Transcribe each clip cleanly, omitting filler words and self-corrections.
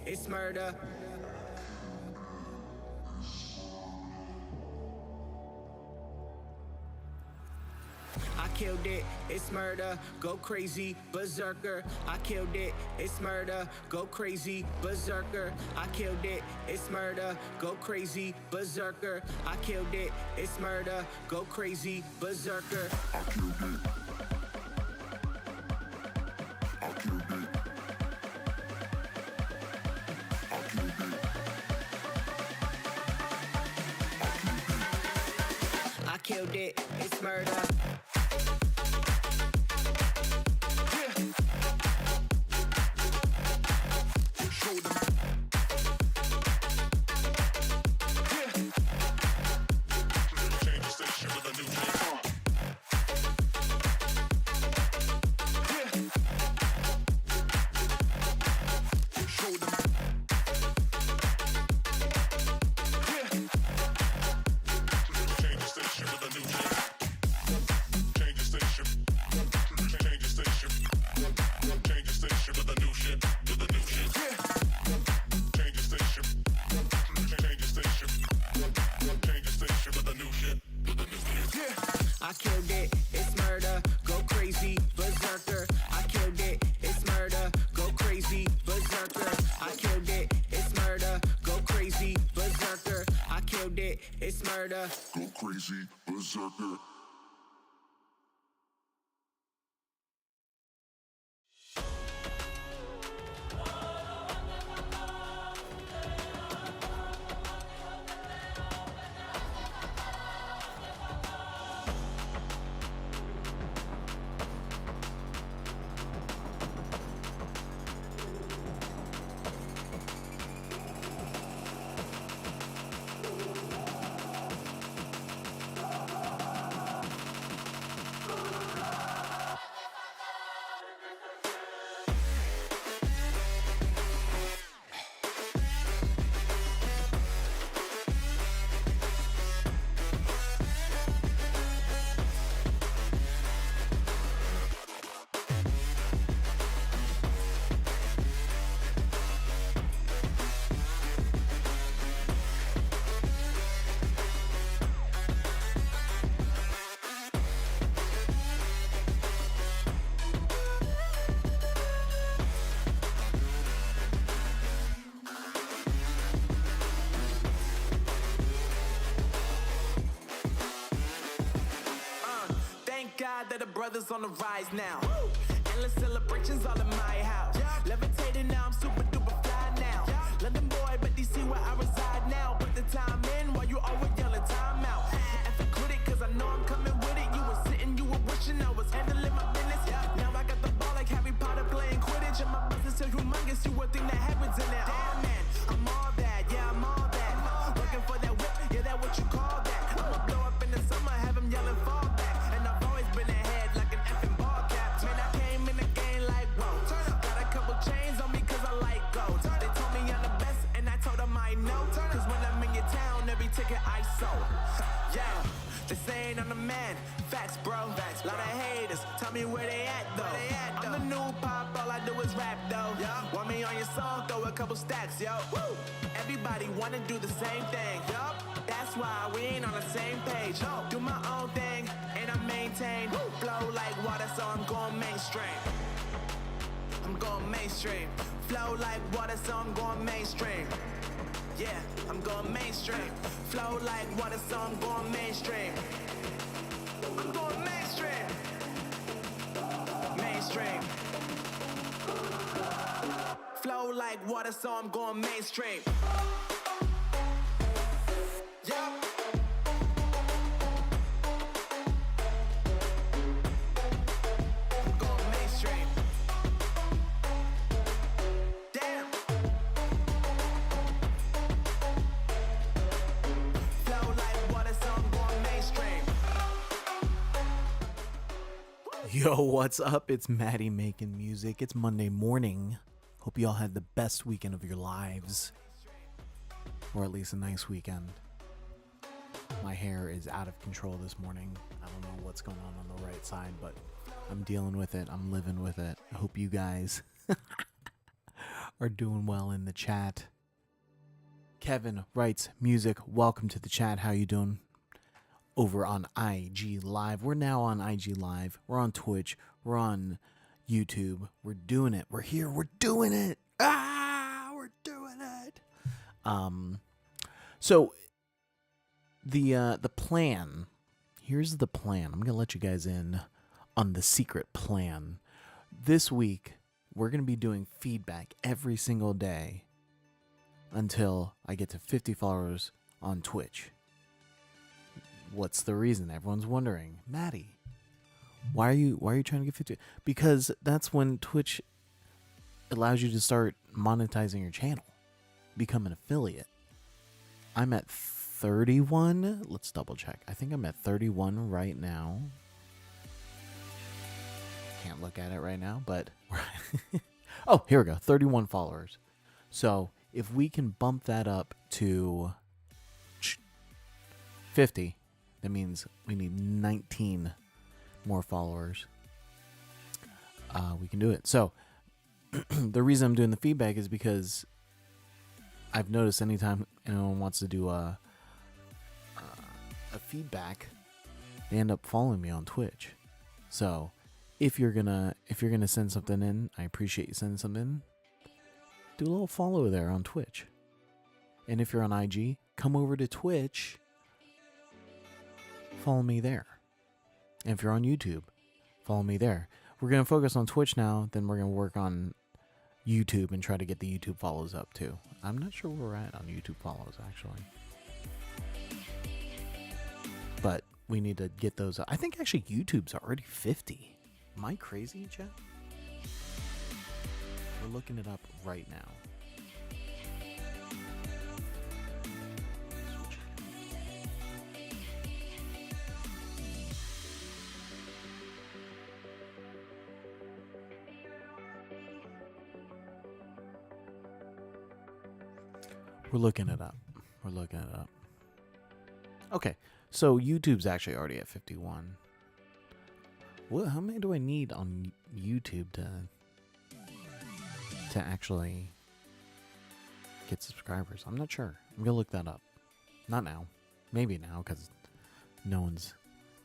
it's murder. I killed it, it's murder, go crazy, berserker. I killed it, it's murder, go crazy, berserker. I killed it, it's murder, go crazy, berserker. I killed it, it's murder, go crazy, berserker. I killed it. I killed it. I killed it. I killed it, it's murder. I killed it, it's murder, go crazy, berserker. I killed it, it's murder, go crazy, berserker. I killed it, it's murder, go crazy, berserker. I killed it, it's murder. Go crazy, berserker. Thank God that the brothers on the rise now. Endless celebrations all in my house. Levitating now, I'm super duper fly now. London boy, but DC where I reside now. Put the time in while you always yelling time out. If I quit it, cause I know I'm coming with it. You were sitting, you were wishing I was handling my business. Now I got the ball like Harry Potter playing Quidditch. And my business so humongous, you would think that happens in there. Damn man, I'm all that, yeah, I'm all that. Working for that whip, yeah, that what you call that. I'ma blow up in the summer, have him yelling fall back. And I've always been ahead like an effing ball cap. Man, I came in the game like, whoa. Got a couple chains on me cause I like gold. They told me I'm the best and I told them I know. Cause when I'm in your town, every ticket I sold. Yeah, they saying I'm the man. Facts, bro. Lot of haters, tell me where they at though. I'm the new pop, all I do is rap though. Want me on your song, throw a couple stacks, yo. Woo! Everybody wanna do the same thing. Yup, that's why we ain't on the same page. No, do my own thing, and I maintain. Flow like water, so I'm going mainstream. I'm going mainstream. Flow like water, so I'm going mainstream. Yeah, I'm going mainstream. Flow like water, so I'm going mainstream. I'm going mainstream. Mainstream. Flow like water, so I'm going mainstream. Yeah. I'm going mainstream. Damn. Flow like water, so I'm going mainstream. Yo, what's up? It's Maddie making music. It's Monday morning. Hope you all had the best weekend of your lives. Or at least a nice weekend. My hair is out of control this morning. I don't know what's going on the right side, but I'm dealing with it. I'm living with it. I hope you guys are doing well in the chat. Kevin writes, music, welcome to the chat. How you doing? Over on IG Live. We're now on IG Live. We're on Twitch. We're on YouTube. We're doing it. We're here. We're doing it. We're doing it. So the plan. Here's the plan. I'm gonna let you guys in on the secret plan. This week, we're gonna be doing feedback every single day until I get to 50 followers on Twitch. What's the reason? Everyone's wondering. Maddie, why are you trying to get 50? Because that's when Twitch allows you to start monetizing your channel. Become an affiliate. I'm at 31. Let's double check. I think I'm at 31 right now. Can't look at it right now, but oh, here we go. 31 followers. So if we can bump that up to 50, that means we need 19 more followers. We can do it. So the reason I'm doing the feedback is because I've noticed anytime anyone wants to do a feedback, they end up following me on Twitch. So if you're gonna send something in, I appreciate you sending something in. Do a little follow there on Twitch. And if you're on IG, come over to Twitch. Follow me there. And if you're on YouTube, follow me there. We're going to focus on Twitch now, then we're going to work on YouTube and try to get the YouTube follows up too. I'm not sure where we're at on YouTube follows actually. But we need to get those up. I think actually YouTube's already 50. Am I crazy, chat? We're looking it up right now. We're looking it up. Okay, so YouTube's actually already at 51. What? How many do I need on YouTube to actually get subscribers? I'm not sure. I'm gonna look that up. Not now. Maybe now, because no one's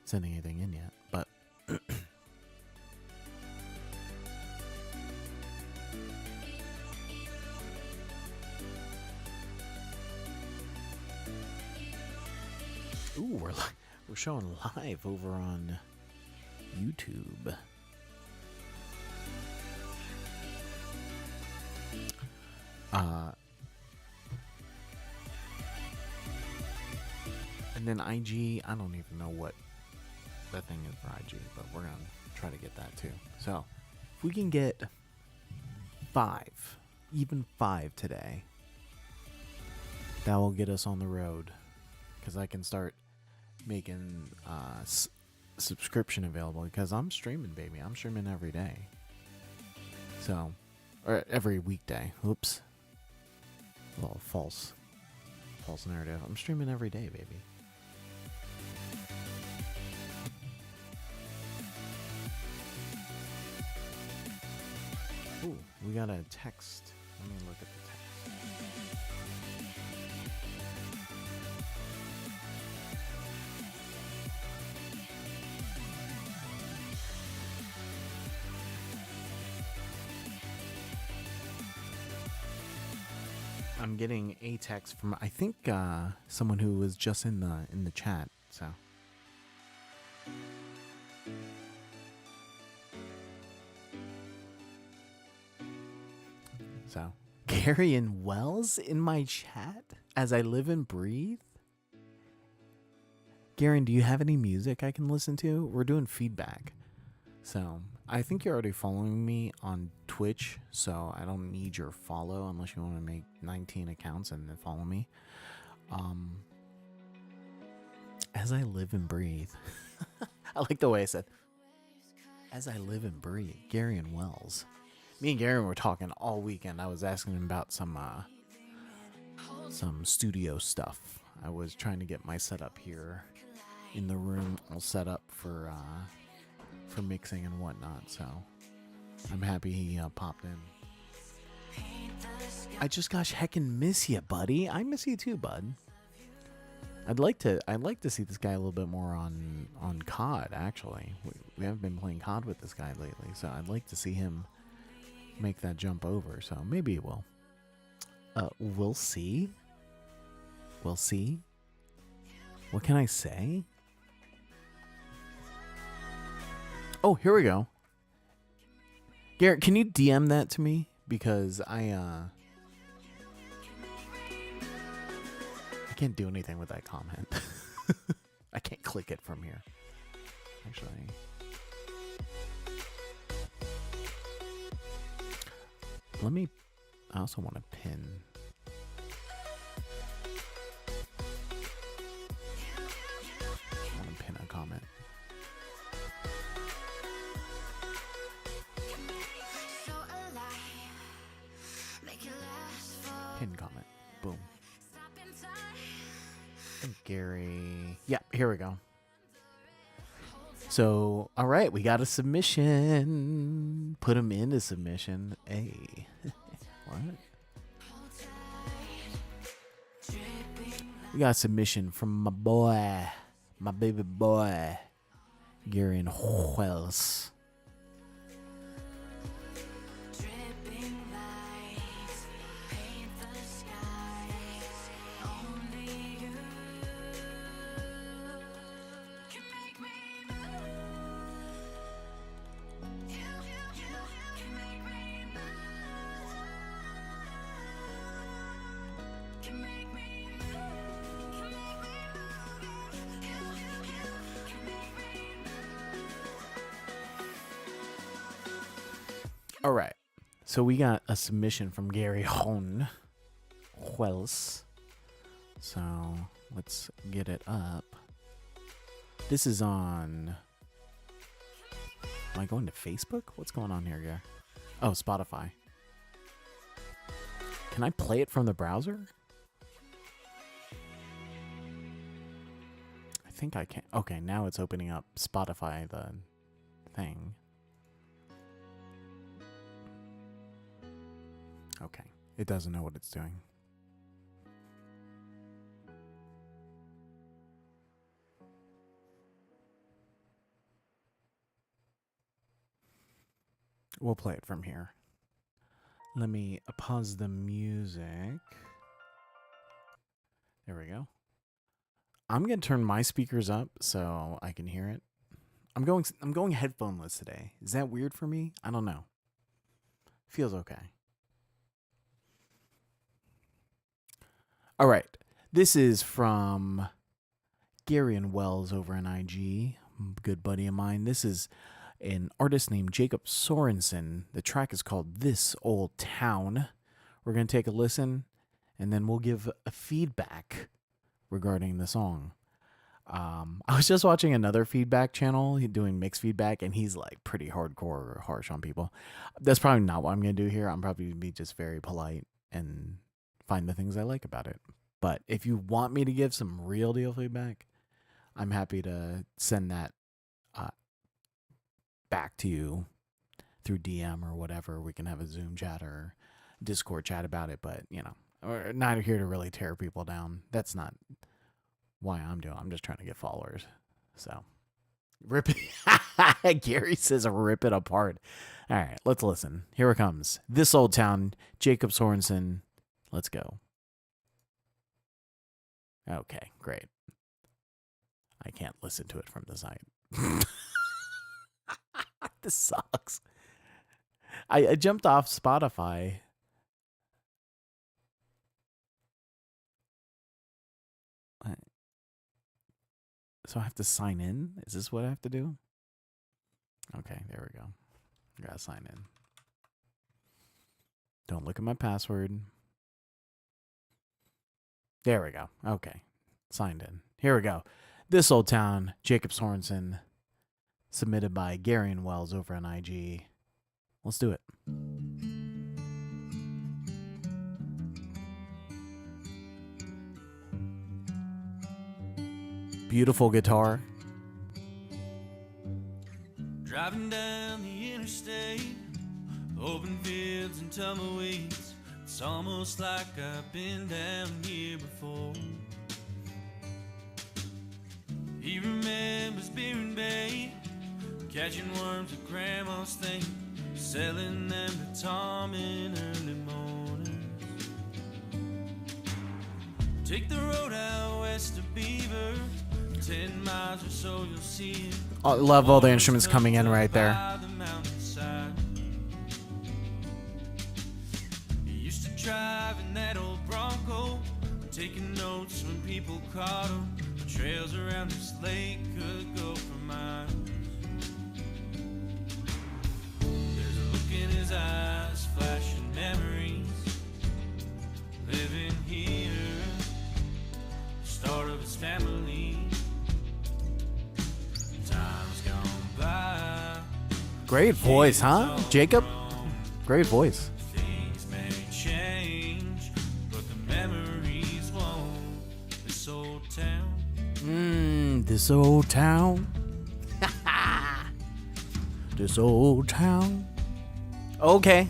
sending anything in yet. But ooh, we're showing live over on YouTube. And then IG, I don't even know what that thing is for IG, but we're gonna try to get that too. So if we can get 5, even 5 today, that will get us on the road, because I can start making subscription available, because I'm streaming, baby. I'm streaming every day. So, or every weekday. Oops. A little false narrative. I'm streaming every day, baby. Ooh, we got a text. Let me look at the text. I'm getting a text from, I think, someone who was just in the chat. So Gary and Wells in my chat as I live and breathe. Gary, do you have any music I can listen to? We're doing feedback. So I think you're already following me on Twitch, so I don't need your follow unless you want to make 19 accounts and then follow me. As I live and breathe. I like the way I said, as I live and breathe. Gary and Wells. Me and Gary were talking all weekend. I was asking him about some studio stuff. I was trying to get my setup here in the room all set up for mixing and whatnot. So I'm happy he popped in. I just gosh heckin' miss you, buddy. I miss you too, bud. I'd like to see this guy a little bit more on COD. Actually, we haven't been playing COD with this guy lately, so I'd like to see him make that jump over. So maybe he will. We'll see. We'll see. What can I say? Oh, here we go. Garrett, can you DM that to me? Because I can't do anything with that comment. I can't click it from here. Actually. I also want to pin. I want to pin a comment. Pin comment. Boom. Gary. Yeah, here we go. So, all right, we got a submission. Put him into submission. Hey. What? We got a submission from my boy, my baby boy, Gary and Wells. All right. So we got a submission from Gary Wells. So let's get it up. This is on... Am I going to Facebook? What's going on here, Gary? Oh, Spotify. Can I play it from the browser? I think I can. Okay, now it's opening up Spotify, the thing. Okay, it doesn't know what it's doing. We'll play it from here. Let me pause the music. There we go. I'm gonna turn my speakers up so I can hear it. I'm going headphoneless today. Is that weird for me? I don't know. Feels okay. All right. This is from Gary and Wells over on IG. Good buddy of mine. This is an artist named Jacob Sorensen. The track is called This Old Town. We're going to take a listen, and then we'll give a feedback regarding the song. I was just watching another feedback channel doing mixed feedback, and he's like pretty hardcore or harsh on people. That's probably not what I'm going to do here. I'm probably going to be just very polite and find the things I like about it. But if you want me to give some real deal feedback, I'm happy to send that back to you through DM or whatever. We can have a Zoom chat or Discord chat about it. But, you know, we're not here to really tear people down. That's not why I'm doing it. I'm just trying to get followers. So, rip it. Gary says rip it apart. All right, let's listen. Here it comes. This Old Town, Jacob Sorensen. Let's go. Okay, great. I can't listen to it from the site. This sucks. I jumped off Spotify. So I have to sign in? Is this what I have to do? Okay, there we go. I gotta sign in. Don't look at my password. There we go. Okay. Signed in. Here we go. This Old Town, Jacob Sorensen, submitted by Gary and Wells over on IG. Let's do it. Beautiful guitar. Driving down the interstate, open fields and tumbleweeds, It's almost like I've been down here before. He remembers beer and bait, catching worms at Grandma's thing, selling them to Tom in early mornings. Take the road out west of Beaver, 10 miles or so you'll see it. I love all the instruments coming in right there. By the mountainside. He used to drive in that old Bronco, taking notes when people caught him. The trails around this lake could go for miles. There's a look in his eyes, flashing memories. Living here, start of his family. Time's gone by. Great voice, huh, Jacob? Great voice. Things may change, but the memories won't. This old town. This old town. This old town. Okay.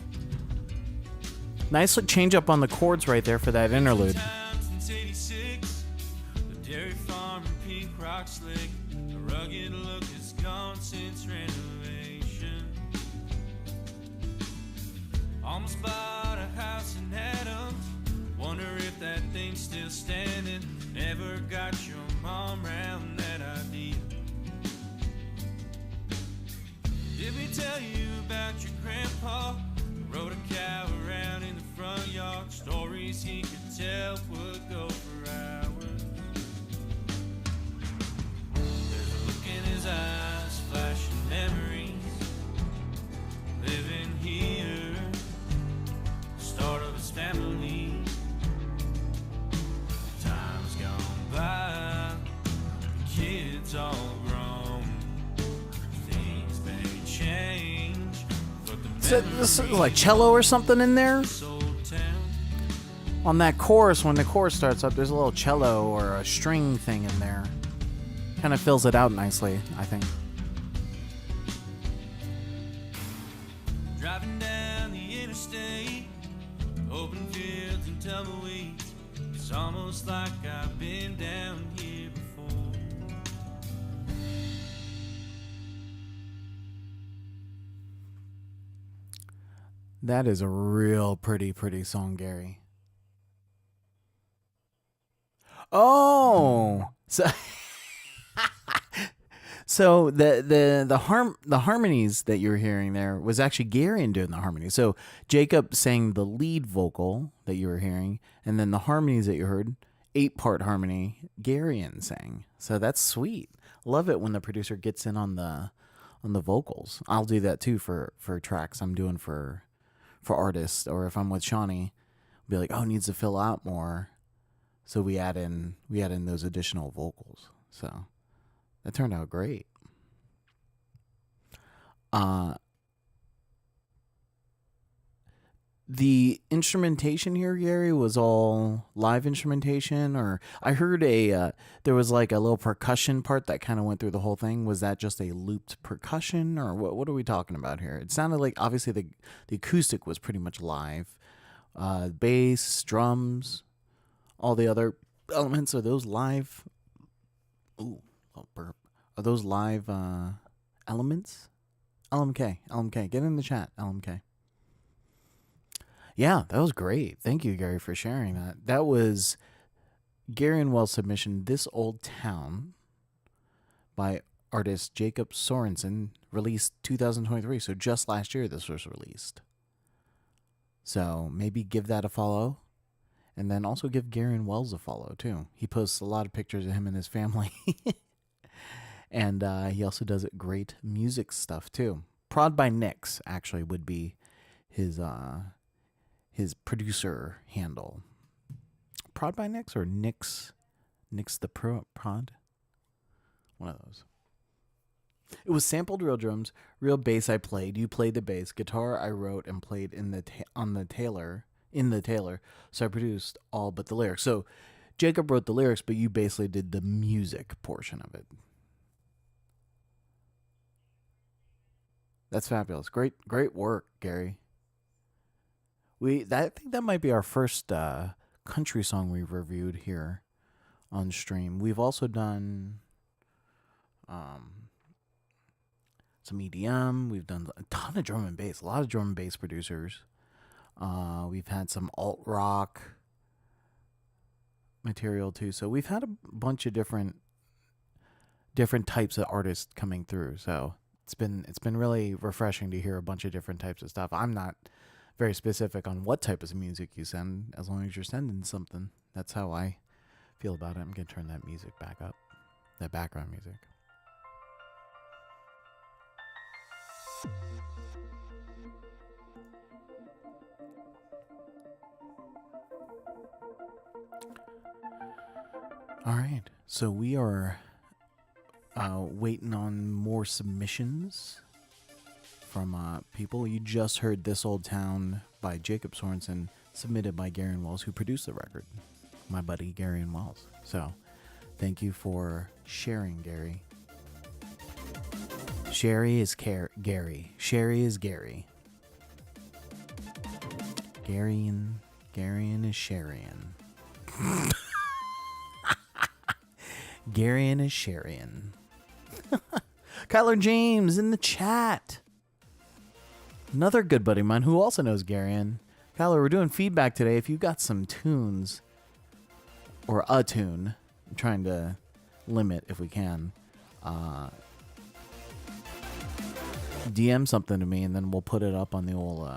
Nice change up on the chords right there for that interlude. Time since 86, the dairy farm in Peak Rocks Lake. The rugged look is gone since renovation. Almost bought a house in Adams. Wonder if that thing's still standing. Never got your mom round that idea. Did we tell you about your grandpa? Rode a cow around in the front yard. Stories he could tell would go for hours. There's a look in his eyes, flashing memories. Living here, start of his family. Time's gone by, kids all grown. Things may change, but the So this is like cello or something in there? this old town. On that chorus, when the chorus starts up, there's a little cello or a string thing in there. Kind of fills it out nicely, I think. Driving down the interstate, open fields and tumbleweeds. It's almost like I've been down here before. That is a real pretty song, Gary. Oh, so so the harmonies that you're hearing there was actually Garion doing the harmonies. So Jacob sang the lead vocal that you were hearing, and then the harmonies that you heard, 8-part harmony, Garion sang. So that's sweet. Love it when the producer gets in on the vocals. I'll do that too for tracks I'm doing for artists, or if I'm with Shawnee, be like, oh, it needs to fill out more. So we add in those additional vocals. So that turned out great. The instrumentation here, Gary, was all live instrumentation, or I heard there was like a little percussion part that kind of went through the whole thing. Was that just a looped percussion, or what are we talking about here? It sounded like obviously the acoustic was pretty much live. Bass, drums, all the other elements, are those live? Ooh, oh, burp. Are those live elements? LMK, get in the chat, LMK. Yeah, that was great. Thank you, Gary, for sharing that. That was Garion Wells' submission, This Old Town, by artist Jacob Sorensen, released 2023. So just last year this was released. So maybe give that a follow. And then also give Garion Wells a follow, too. He posts a lot of pictures of him and his family. And he also does great music stuff, too. Prod by Nix, actually, would be his producer handle. Prod by Nix or Nix the Prod? One of those. It was sampled real drums, real bass I played. You played the bass. Guitar I wrote and played in the Taylor. So I produced all but the lyrics. So Jacob wrote the lyrics, but you basically did the music portion of it. That's fabulous. Great work, Gary. I think that might be our first country song we've reviewed here on stream. We've also done some EDM. We've done a ton of drum and bass, a lot of drum and bass producers. We've had some alt rock material too. So we've had a bunch of different types of artists coming through. So it's been really refreshing to hear a bunch of different types of stuff. I'm not very specific on what type of music you send, as long as you're sending something. That's how I feel about it. I'm gonna turn that music back up, that background music. All right, so we are waiting on more submissions from people. You just heard This Old Town by Jacob Sorensen, submitted by Gary Wells, who produced the record, my buddy Gary Wells. So thank you for sharing, Gary. Sherry is Gary. Sherry is Gary. Garyan is Sharian. Garyan is Sharian. Kyler James in the chat. Another good buddy of mine who also knows Garyan. Kyler, we're doing feedback today. If you've got some tunes or a tune, I'm trying to limit if we can. DM something to me, and then we'll put it up on the old.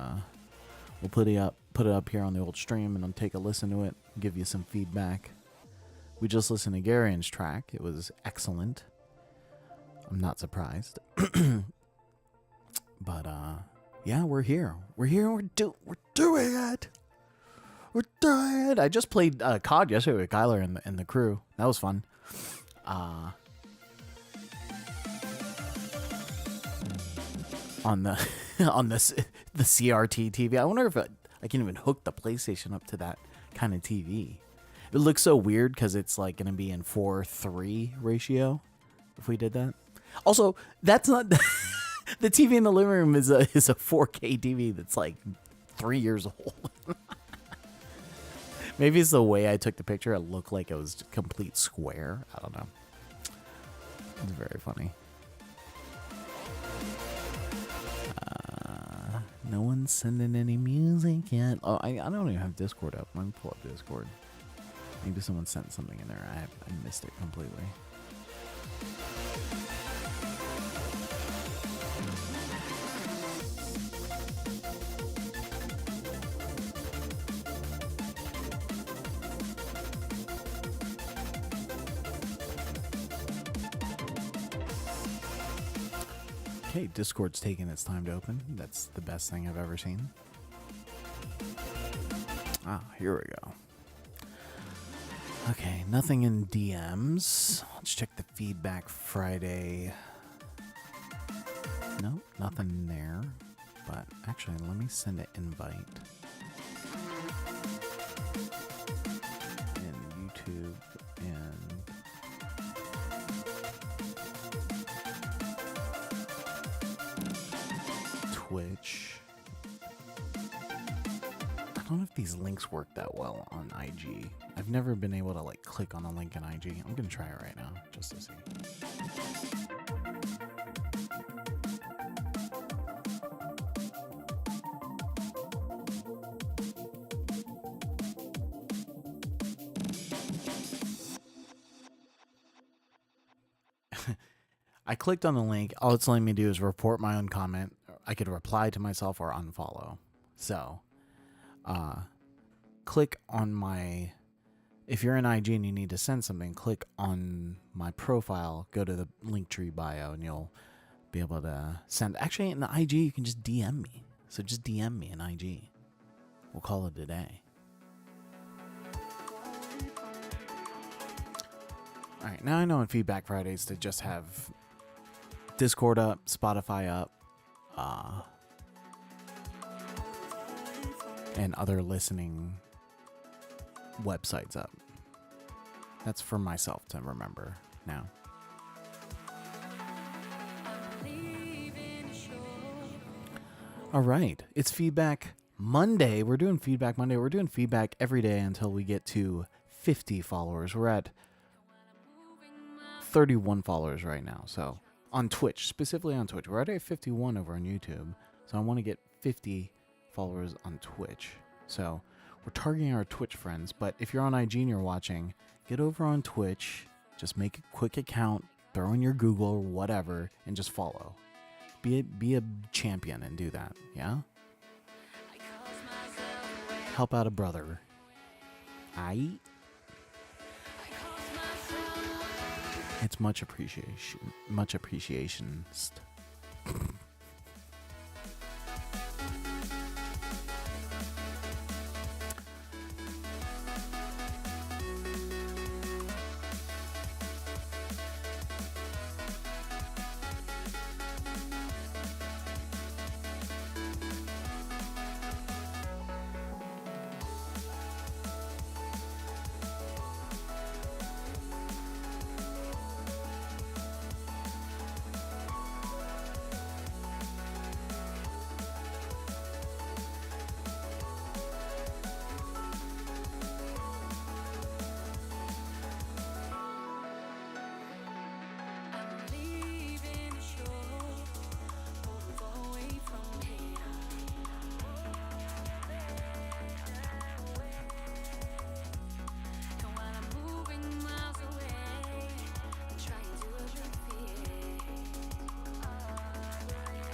We'll put it up here on the old stream, and I'll take a listen to it, give you some feedback. We just listened to Garyan's track. It was excellent. I'm not surprised. But yeah, we're here. We're doing it. We're doing it. I just played COD yesterday with Kyler and the crew. That was fun. On the the CRT TV. I wonder if I can even hook the PlayStation up to that kind of TV. It looks so weird because it's like going to be in 4:3 ratio if we did that. Also, that's not the TV in the living room is a 4K TV that's like 3 years old. Maybe it's the way I took the picture. It looked like it was a complete square. I don't know. It's very funny. No one's sending any music yet. Oh, I don't even have Discord up. Let me pull up Discord. Maybe someone sent something in there. I missed it completely. Okay, Discord's taking its time to open. That's the best thing I've ever seen. Ah, here we go. Okay, nothing in DMs. Let's check the feedback Friday. No, nothing in there. But actually, let me send an invite. In YouTube and Twitch. I don't know if these links work that well on IG. I've never been able to like click on a link in IG. I'm gonna try it right now just to see. I clicked on the link. All it's letting me do is report my own comment. I could reply to myself or unfollow. So, click on my, if you're in IG and you need to send something, click on my profile, go to the Linktree bio, and you'll be able to send. Actually, in the IG, you can just DM me. So just DM me in IG. We'll call it a day. All right, now I know on Feedback Fridays to just have Discord up, Spotify up, and other listening websites up. That's for myself to remember now. All right, it's Feedback Monday, we're doing Feedback Monday. We're doing feedback every day until we get to 50 followers. We're at 31 followers right now. So on Twitch, specifically on Twitch. We're already at 51 over on YouTube. So I want to get 50 followers on Twitch. So we're targeting our Twitch friends. But if you're on IG and you're watching, get over on Twitch. Just make a quick account, throw in your Google or whatever, and just follow. Be a champion and do that. Yeah? Help out a brother. Aight? It's much appreciation. Much appreciation.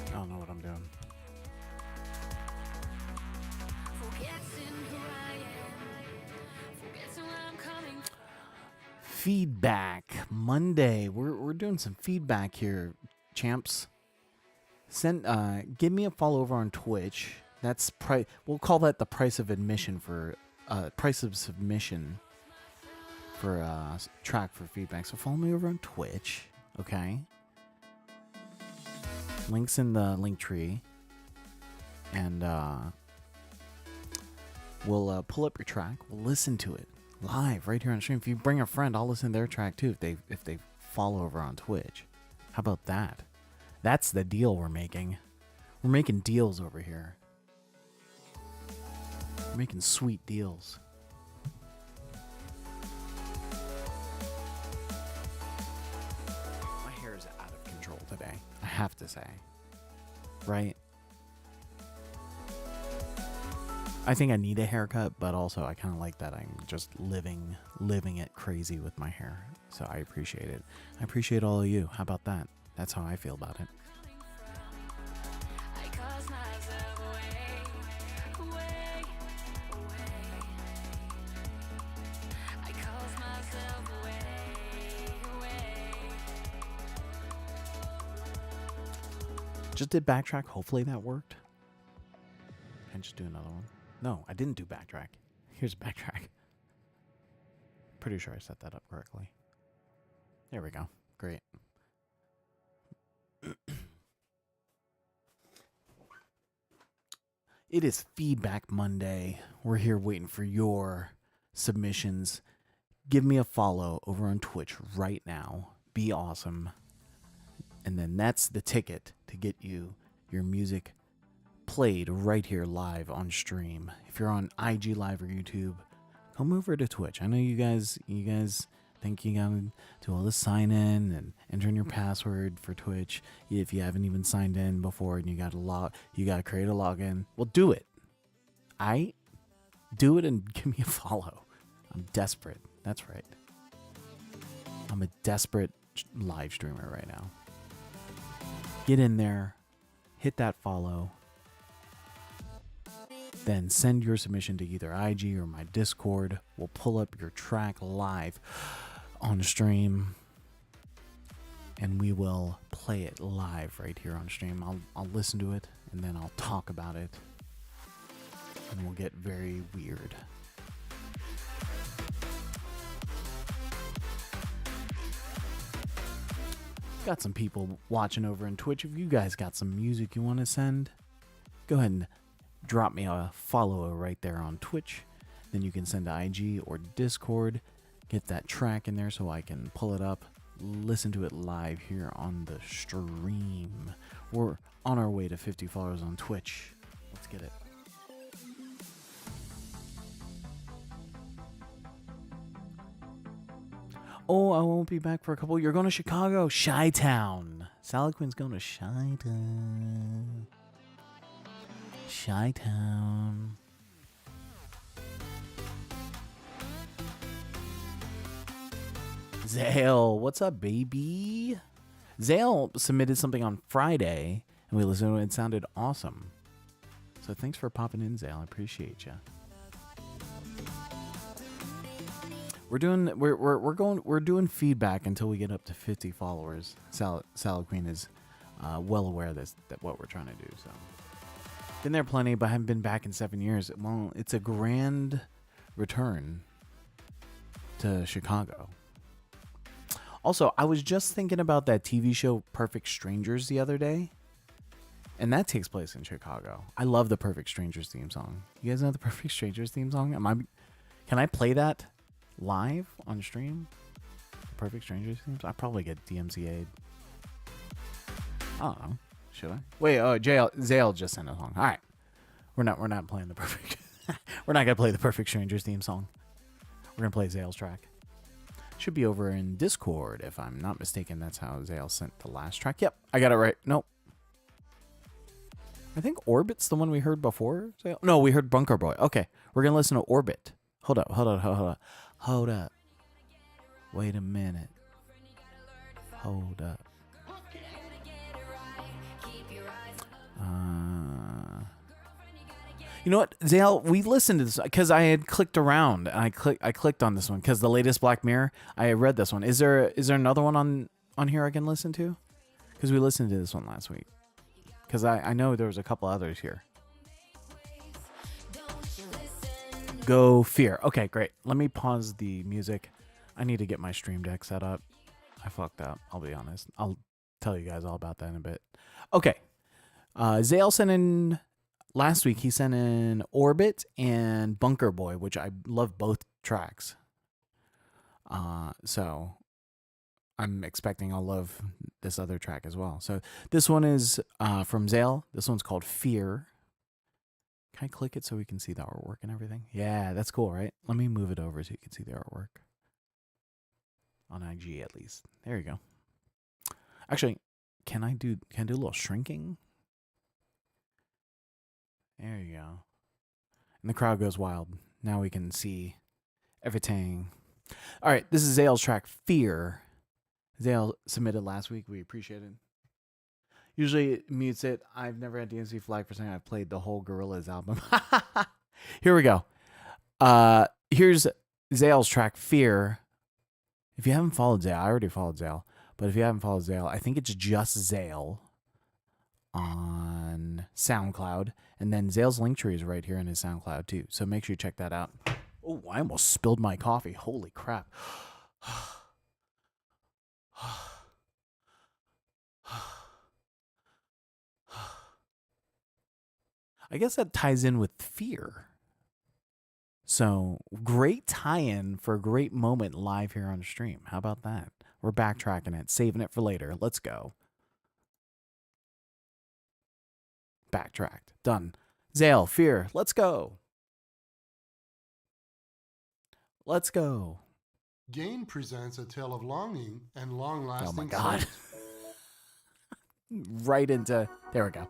I don't know what I'm doing. Feedback Monday. We're doing some feedback here, champs. Give me a follow over on Twitch. That's we'll call that the price of admission for price of submission for track for feedback. So follow me over on Twitch, okay? Links in the link tree, and we'll pull up your track. We'll listen to it live right here on stream. If you bring a friend, I'll listen to their track too if they follow over on Twitch. How about that? That's the deal we're making. We're making deals over here. We're making sweet deals. My hair is out of control today, I have to say. Right? I think I need a haircut, but also I kind of like that I'm just living it crazy with my hair. So I appreciate it. I appreciate all of you. How about that? That's how I feel about it. Just did backtrack. Hopefully that worked. Can I just do another one? No, I didn't do backtrack. Here's backtrack. Pretty sure I set that up correctly. There we go. Great. It is Feedback Monday. We're here waiting for your submissions. Give me a follow over on Twitch right now. Be awesome. And then that's the ticket to get you your music played right here live on stream. If you're on IG Live or YouTube, come over to Twitch. I know you guys think you gotta do all the sign in and enter in your password for Twitch if you haven't even signed in before, and you gotta create a login. Well, do it. Do it and give me a follow. I'm desperate. That's right. I'm a desperate live streamer right now. Get in there, hit that follow, then send your submission to either IG or my Discord. We'll pull up your track live on stream, and we will play it live right here on stream. I'll listen to it, and then I'll talk about it, and we'll get very weird. Got some people watching over on Twitch. If you guys got some music you want to send, go ahead and drop me a follow right there on Twitch. Then you can send to IG or Discord. Get that track in there so I can pull it up, listen to it live here on the stream. We're on our way to 50 followers on Twitch. Let's get it. Oh, I won't be back for a couple. You're going to Chicago, Chi-Town. Salad Queen's going to Chi-Town. Chi-Town. Zale, what's up, baby? Zale submitted something on Friday, and we listened to it. It sounded awesome. So thanks for popping in, Zale. I appreciate you. We're doing feedback until we get up to 50 followers. Salad Queen is well aware of this, that what we're trying to do. So been there plenty, but haven't been back in 7 years. Well, it's a grand return to Chicago. Also, I was just thinking about that TV show Perfect Strangers the other day, and that takes place in Chicago. I love the Perfect Strangers theme song. You guys know the Perfect Strangers theme song? Can I play that live on stream? The Perfect Strangers theme song? I probably get DMCA'd. I don't know. Should I? Wait, Zale just sent a song. All right, we're not playing the Perfect. We're not gonna play the Perfect Strangers theme song. We're gonna play Zale's track. Should be over in Discord, if I'm not mistaken. That's how Zale sent the last track. Yep, I got it right. Nope. I think Orbit's the one we heard before. Zale? No, we heard Bunker Boy. Okay, we're gonna listen to Orbit. Hold up. Wait a minute. Hold up. You know what, Zale? We listened to this because I had clicked around and I clicked on this one because the latest Black Mirror. I read this one. Is there another one on here I can listen to? Because we listened to this one last week. Because I know there was a couple others here. Go Fear. Okay, great. Let me pause the music. I need to get my Stream Deck set up. I fucked up. I'll be honest. I'll tell you guys all about that in a bit. Okay. Zale sent in. Last week, he sent in Orbit and Bunker Boy, which I love both tracks. So I'm expecting I'll love this other track as well. So this one is from Zale. This one's called Fear. Can I click it so we can see the artwork and everything? Yeah, that's cool, right? Let me move it over so you can see the artwork. On IG, at least. There you go. Actually, can I do a little shrinking? There you go. And the crowd goes wild. Now we can see everything. All right, this is Zale's track, Fear. Zale submitted last week. We appreciate it. Usually it mutes it. I've never had DMC flag for saying I've played the whole Gorillaz album. Here we go. Here's Zale's track, Fear. If you haven't followed Zale, I already followed Zale. But if you haven't followed Zale, I think it's just Zale on SoundCloud. And then Zale's link tree is right here in his SoundCloud too. So make sure you check that out. Oh, I almost spilled my coffee. Holy crap. I guess that ties in with Fear. So great tie-in for a great moment live here on stream. How about that? We're backtracking it, saving it for later. Let's go. Backtracked. Done. Zale, Fear. Let's go. Let's go. Gain presents a tale of longing and long-lasting. Oh my God. Right into... There we go.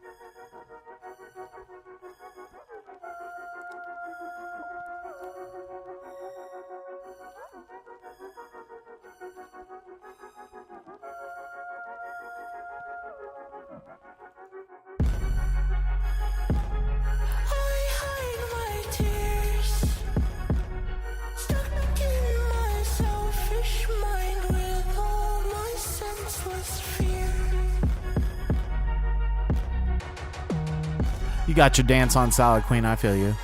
You got your dance on, Salad Queen. I feel you.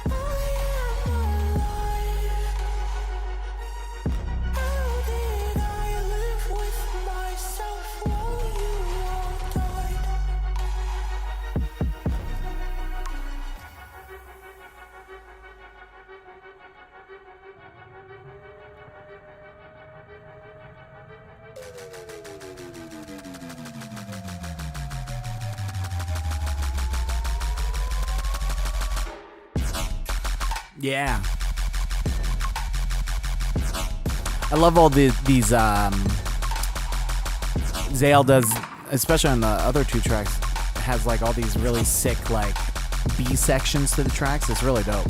Yeah. I love all these Zale does, especially on the other two tracks, has like all these really sick like B sections to the tracks. It's really dope.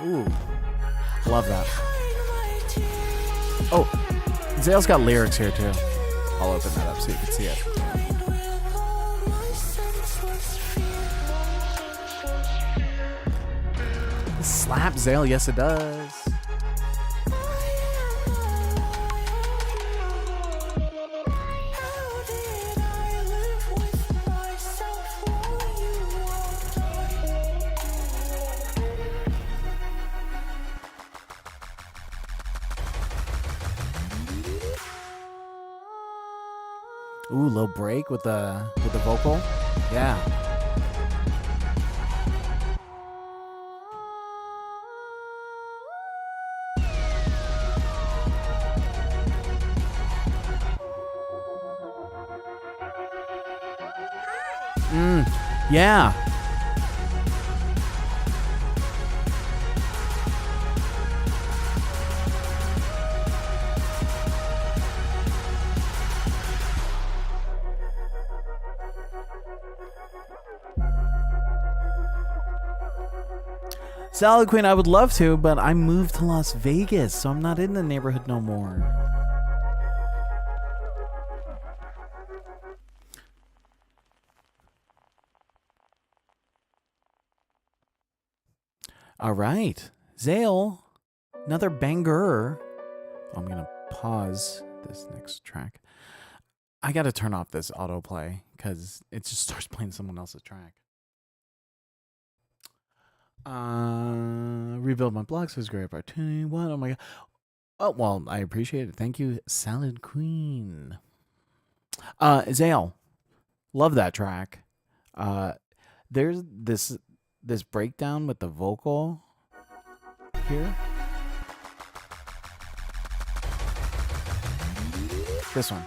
Ooh, love that. Oh, Zale's got lyrics here too. I'll open that up so you can see it. Slap Zale, yes it does. Ooh, low break with the vocal. Yeah. Yeah. Salad Queen, I would love to, but I moved to Las Vegas, so I'm not in the neighborhood no more. All right, Zale, another banger. I'm gonna pause this next track. I gotta turn off this autoplay because it just starts playing someone else's track. Rebuild my blocks was a great opportunity. What? Oh my god. Oh well, I appreciate it. Thank you, Salad Queen. Zale, love that track. There's this breakdown with the vocal here. This one.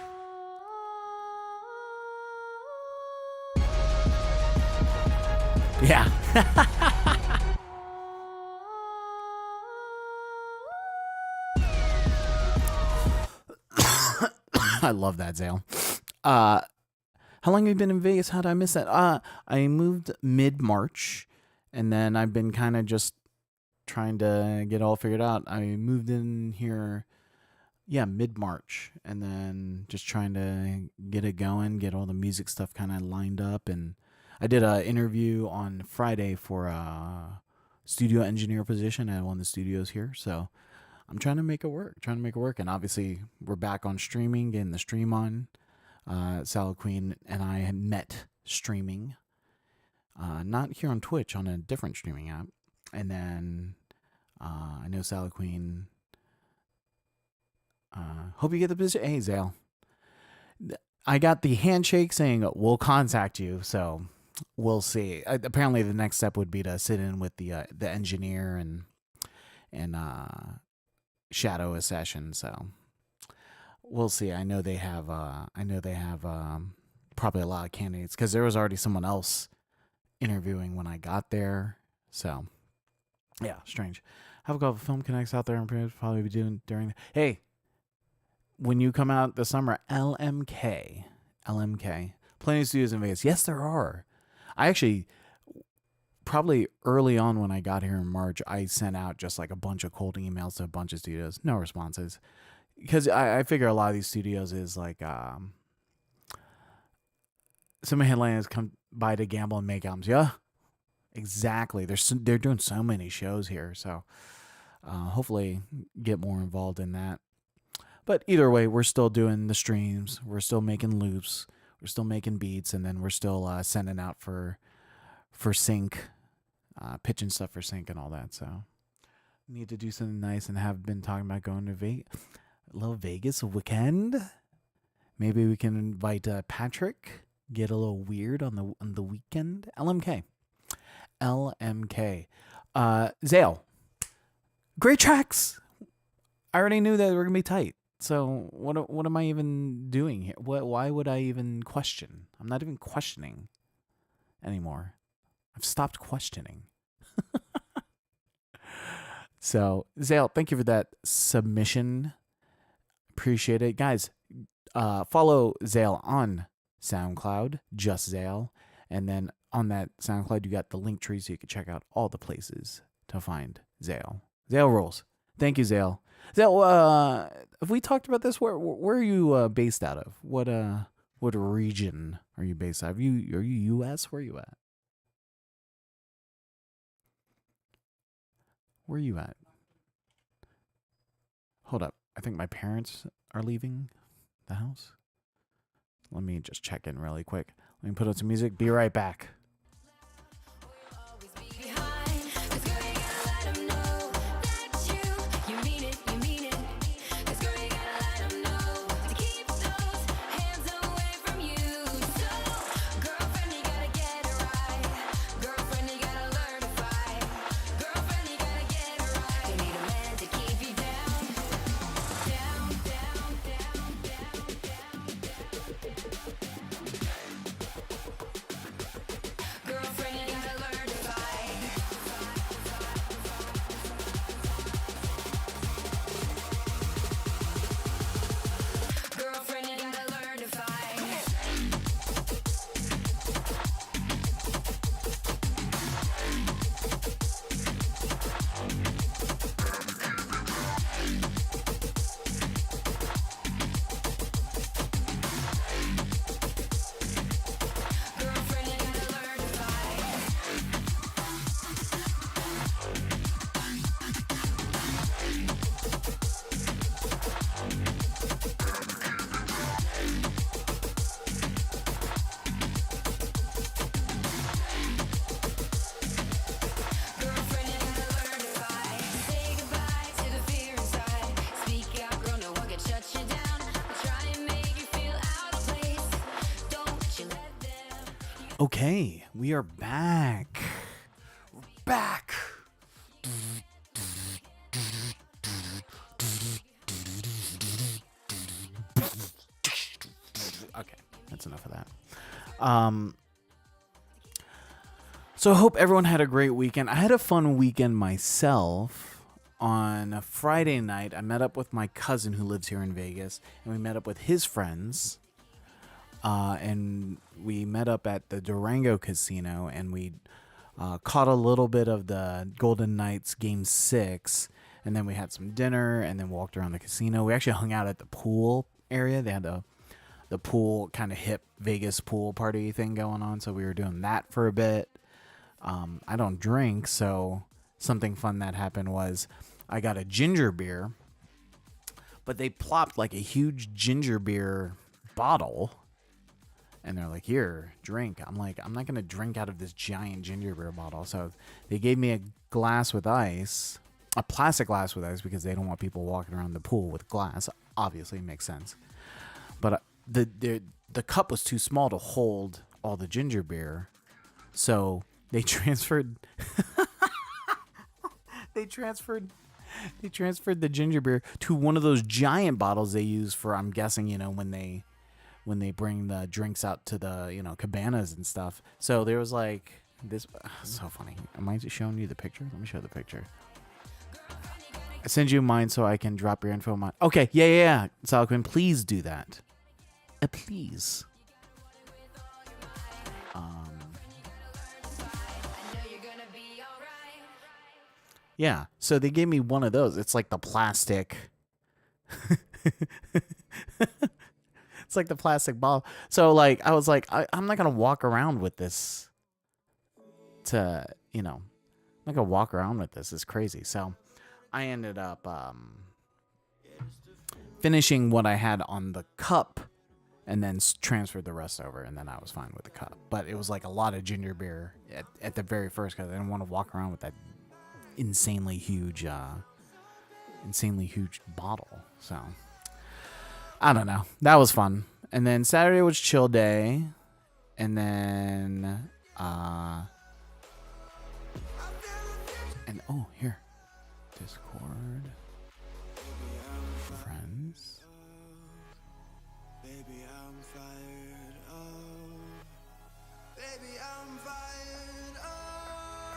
Yeah. I love that, Zale. How long have you been in Vegas? How did I miss that? I moved mid-March, and then I've been kind of just trying to get all figured out. I moved in here, mid-March, and then just trying to get it going, get all the music stuff kind of lined up. And I did an interview on Friday for a studio engineer position at one of the studios here, so I'm trying to make it work, and obviously we're back on streaming, getting the stream on. Salad Queen and I had met streaming, not here on Twitch, on a different streaming app. And then I know Salad Queen. Hope you get the position. Hey, Zale. I got the handshake saying we'll contact you, so we'll see. Apparently, the next step would be to sit in with the engineer and shadow a session. So we'll see. I know they have probably a lot of candidates because there was already someone else interviewing when I got there. So yeah, strange. Have a couple of Film Connects out there. I'm probably be doing during. Hey, when you come out this summer, LMK, plenty of studios in Vegas. Yes, there are. I actually, probably early on when I got here in March, I sent out just like a bunch of cold emails to a bunch of studios. No responses. Because I figure a lot of these studios is like some headliners come by to gamble and make albums. Yeah, exactly. They're doing so many shows here. So hopefully get more involved in that. But either way, we're still doing the streams. We're still making loops. We're still making beats. And then we're still sending out for sync, pitching stuff for sync and all that. So need to do something nice and have been talking about going to a little Vegas weekend. Maybe we can invite Patrick, get a little weird on the weekend. LMK. Zale, great tracks. I already knew that we were gonna be tight. So what am I even doing here? Why would I even question? I'm not even questioning anymore. I've stopped questioning. So, Zale, thank you for that submission. Appreciate it. Guys, follow Zale on SoundCloud, just Zale. And then on that SoundCloud, you got the link tree so you can check out all the places to find Zale. Zale rules. Thank you, Zale. Zale, have we talked about this? Where are you based out of? What region are you based out of? Are you U.S.? Where are you at? Where are you at? Hold up. I think my parents are leaving the house. Let me just check in really quick. Let me put on some music. Be right back. Okay, we are back. We're back. Okay, that's enough of that. So I hope everyone had a great weekend. I had a fun weekend myself. On a Friday night, I met up with my cousin who lives here in Vegas, and we met up with his friends. And we met up at the Durango Casino, and we caught a little bit of the Golden Knights Game 6, and then we had some dinner, and then walked around the casino. We actually hung out at the pool area. They had the pool, kind of hip Vegas pool party thing going on, so we were doing that for a bit. I don't drink, so something fun that happened was I got a ginger beer, but they plopped like a huge ginger beer bottle. And they're like, here, drink. I'm like, I'm not going to drink out of this giant ginger beer bottle. So they gave me a glass with ice, a plastic glass with ice, because they don't want people walking around the pool with glass. Obviously, it makes sense. But the cup was too small to hold all the ginger beer. So they transferred... They transferred the ginger beer to one of those giant bottles they use for, I'm guessing, when they bring the drinks out to the, cabanas and stuff. So there was like this. So funny. Am I just showing you the picture? Let me show the picture. I send you mine so I can drop your info on mine. Okay. Yeah. Salquin, please do that. Please. Yeah. So they gave me one of those. It's like the plastic. It's like the plastic ball. So like I was like, I'm not gonna walk around with this. I'm not gonna walk around with this. It's crazy. So I ended up finishing what I had on the cup, and then transferred the rest over, and then I was fine with the cup. But it was like a lot of ginger beer at the very first, because I didn't want to walk around with that insanely huge bottle. So I don't know. That was fun. And then Saturday was chill day. And then here. Discord.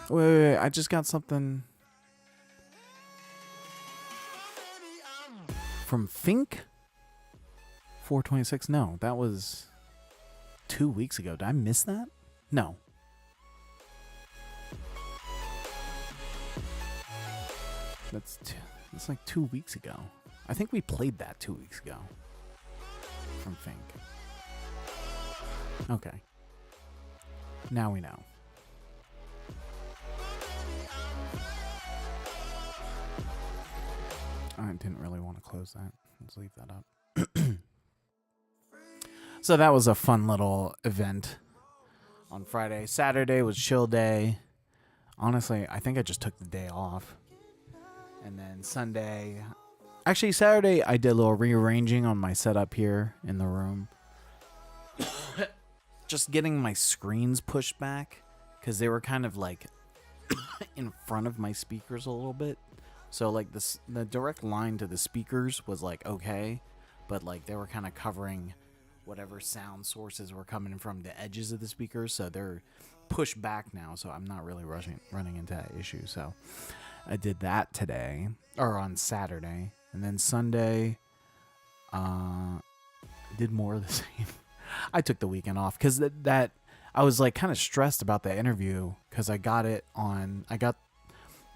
Wait. I just got something from Fink. 426. No, that was 2 weeks ago. Did I miss that? No. That's like 2 weeks ago. I think we played that 2 weeks ago. From Fink. Okay. Now we know. I didn't really want to close that. Let's leave that up. So that was a fun little event on Friday. Saturday was chill day. Honestly, I think I just took the day off. And then Sunday... Actually, Saturday, I did a little rearranging on my setup here in the room. Just getting my screens pushed back because they were kind of like in front of my speakers a little bit. So like the direct line to the speakers was like okay, but like they were kind of covering whatever sound sources were coming from the edges of the speakers. So they're pushed back now. So I'm not really running into that issue. So I did that today or on Saturday. And then Sunday, did more of the same. I took the weekend off because that I was like kind of stressed about the interview because I got the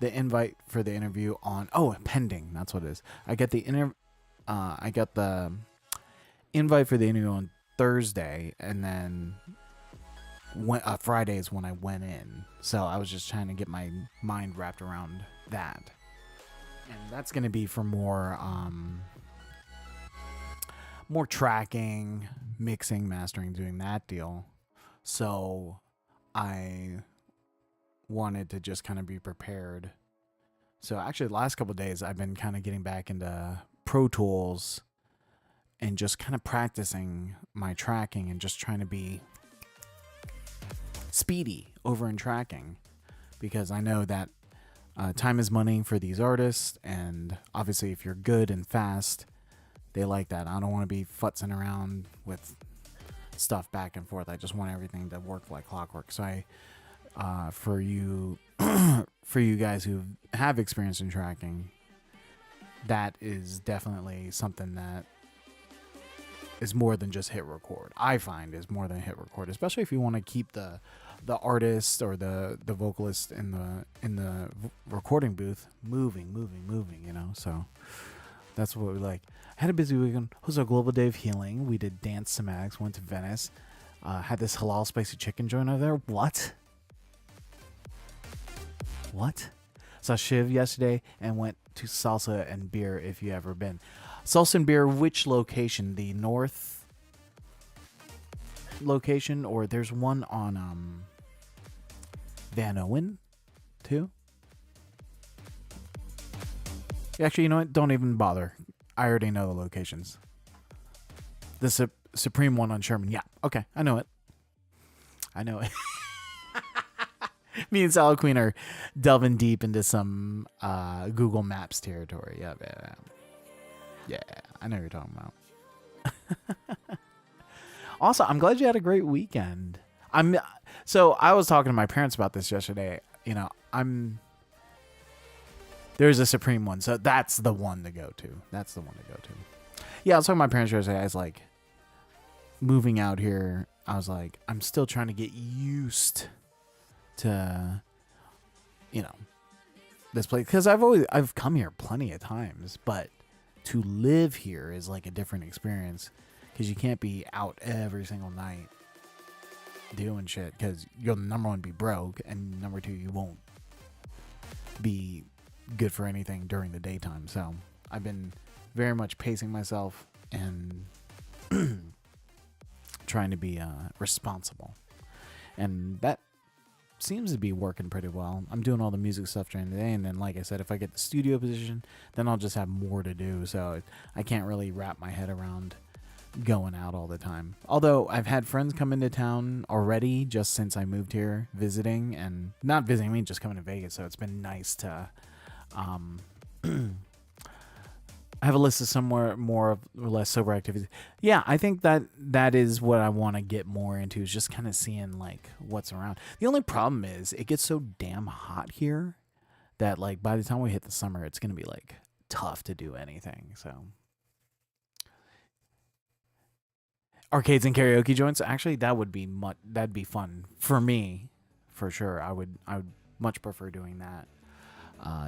invite for the interview on pending. That's what it is. I got the invite for the interview on Thursday, and then Friday is when I went in. So I was just trying to get my mind wrapped around that. And that's going to be for more tracking, mixing, mastering, doing that deal. So I wanted to just kind of be prepared. So actually the last couple of days I've been kind of getting back into Pro Tools and just kind of practicing my tracking and just trying to be speedy over in tracking because I know that time is money for these artists, and obviously if you're good and fast, they like that. I don't want to be futzing around with stuff back and forth. I just want everything to work like clockwork. So for you guys who have experience in tracking, that is definitely something that is more than just hit record. I find is more than hit record, especially if you want to keep the artist or the vocalist in the recording booth moving, you know. So that's what we like. I had a busy weekend. It was a global day of healing. We did dance somatics, went to Venice, had this halal spicy chicken joint over there. What? Saw Shiv yesterday and went to Salsa and Beer if you ever been. Salsa and Beer, which location? The north location, or there's one on Van Owen too? Actually, you know what? Don't even bother. I already know the locations. The Supreme one on Sherman. Yeah, okay. I know it. Me and Salad Queen are delving deep into some Google Maps territory. Yeah, I know what you're talking about. Also, I'm glad you had a great weekend. So I was talking to my parents about this yesterday. You know, there's a Supreme one, so that's the one to go to. Yeah, I was talking to my parents yesterday. I was like, moving out here, I was like, I'm still trying to get used to, you know, this place, because I've come here plenty of times, but to live here is like a different experience because you can't be out every single night doing shit because you'll, number one, be broke, and number two, you won't be good for anything during the daytime. So I've been very much pacing myself and trying to be responsible, and that seems to be working pretty well. I'm doing all the music stuff during the day, and then, like I said, if I get the studio position, then I'll just have more to do. So I can't really wrap my head around going out all the time. Although I've had friends come into town already just since I moved here, visiting, and not visiting, I mean just coming to Vegas. So it's been nice to I have a list of somewhere more or less sober activities. Yeah, I think that is what I want to get more into, is just kind of seeing like what's around. The only problem is it gets so damn hot here that like by the time we hit the summer, it's gonna be like tough to do anything. So arcades and karaoke joints, actually, that'd be fun for me, for sure. I would much prefer doing that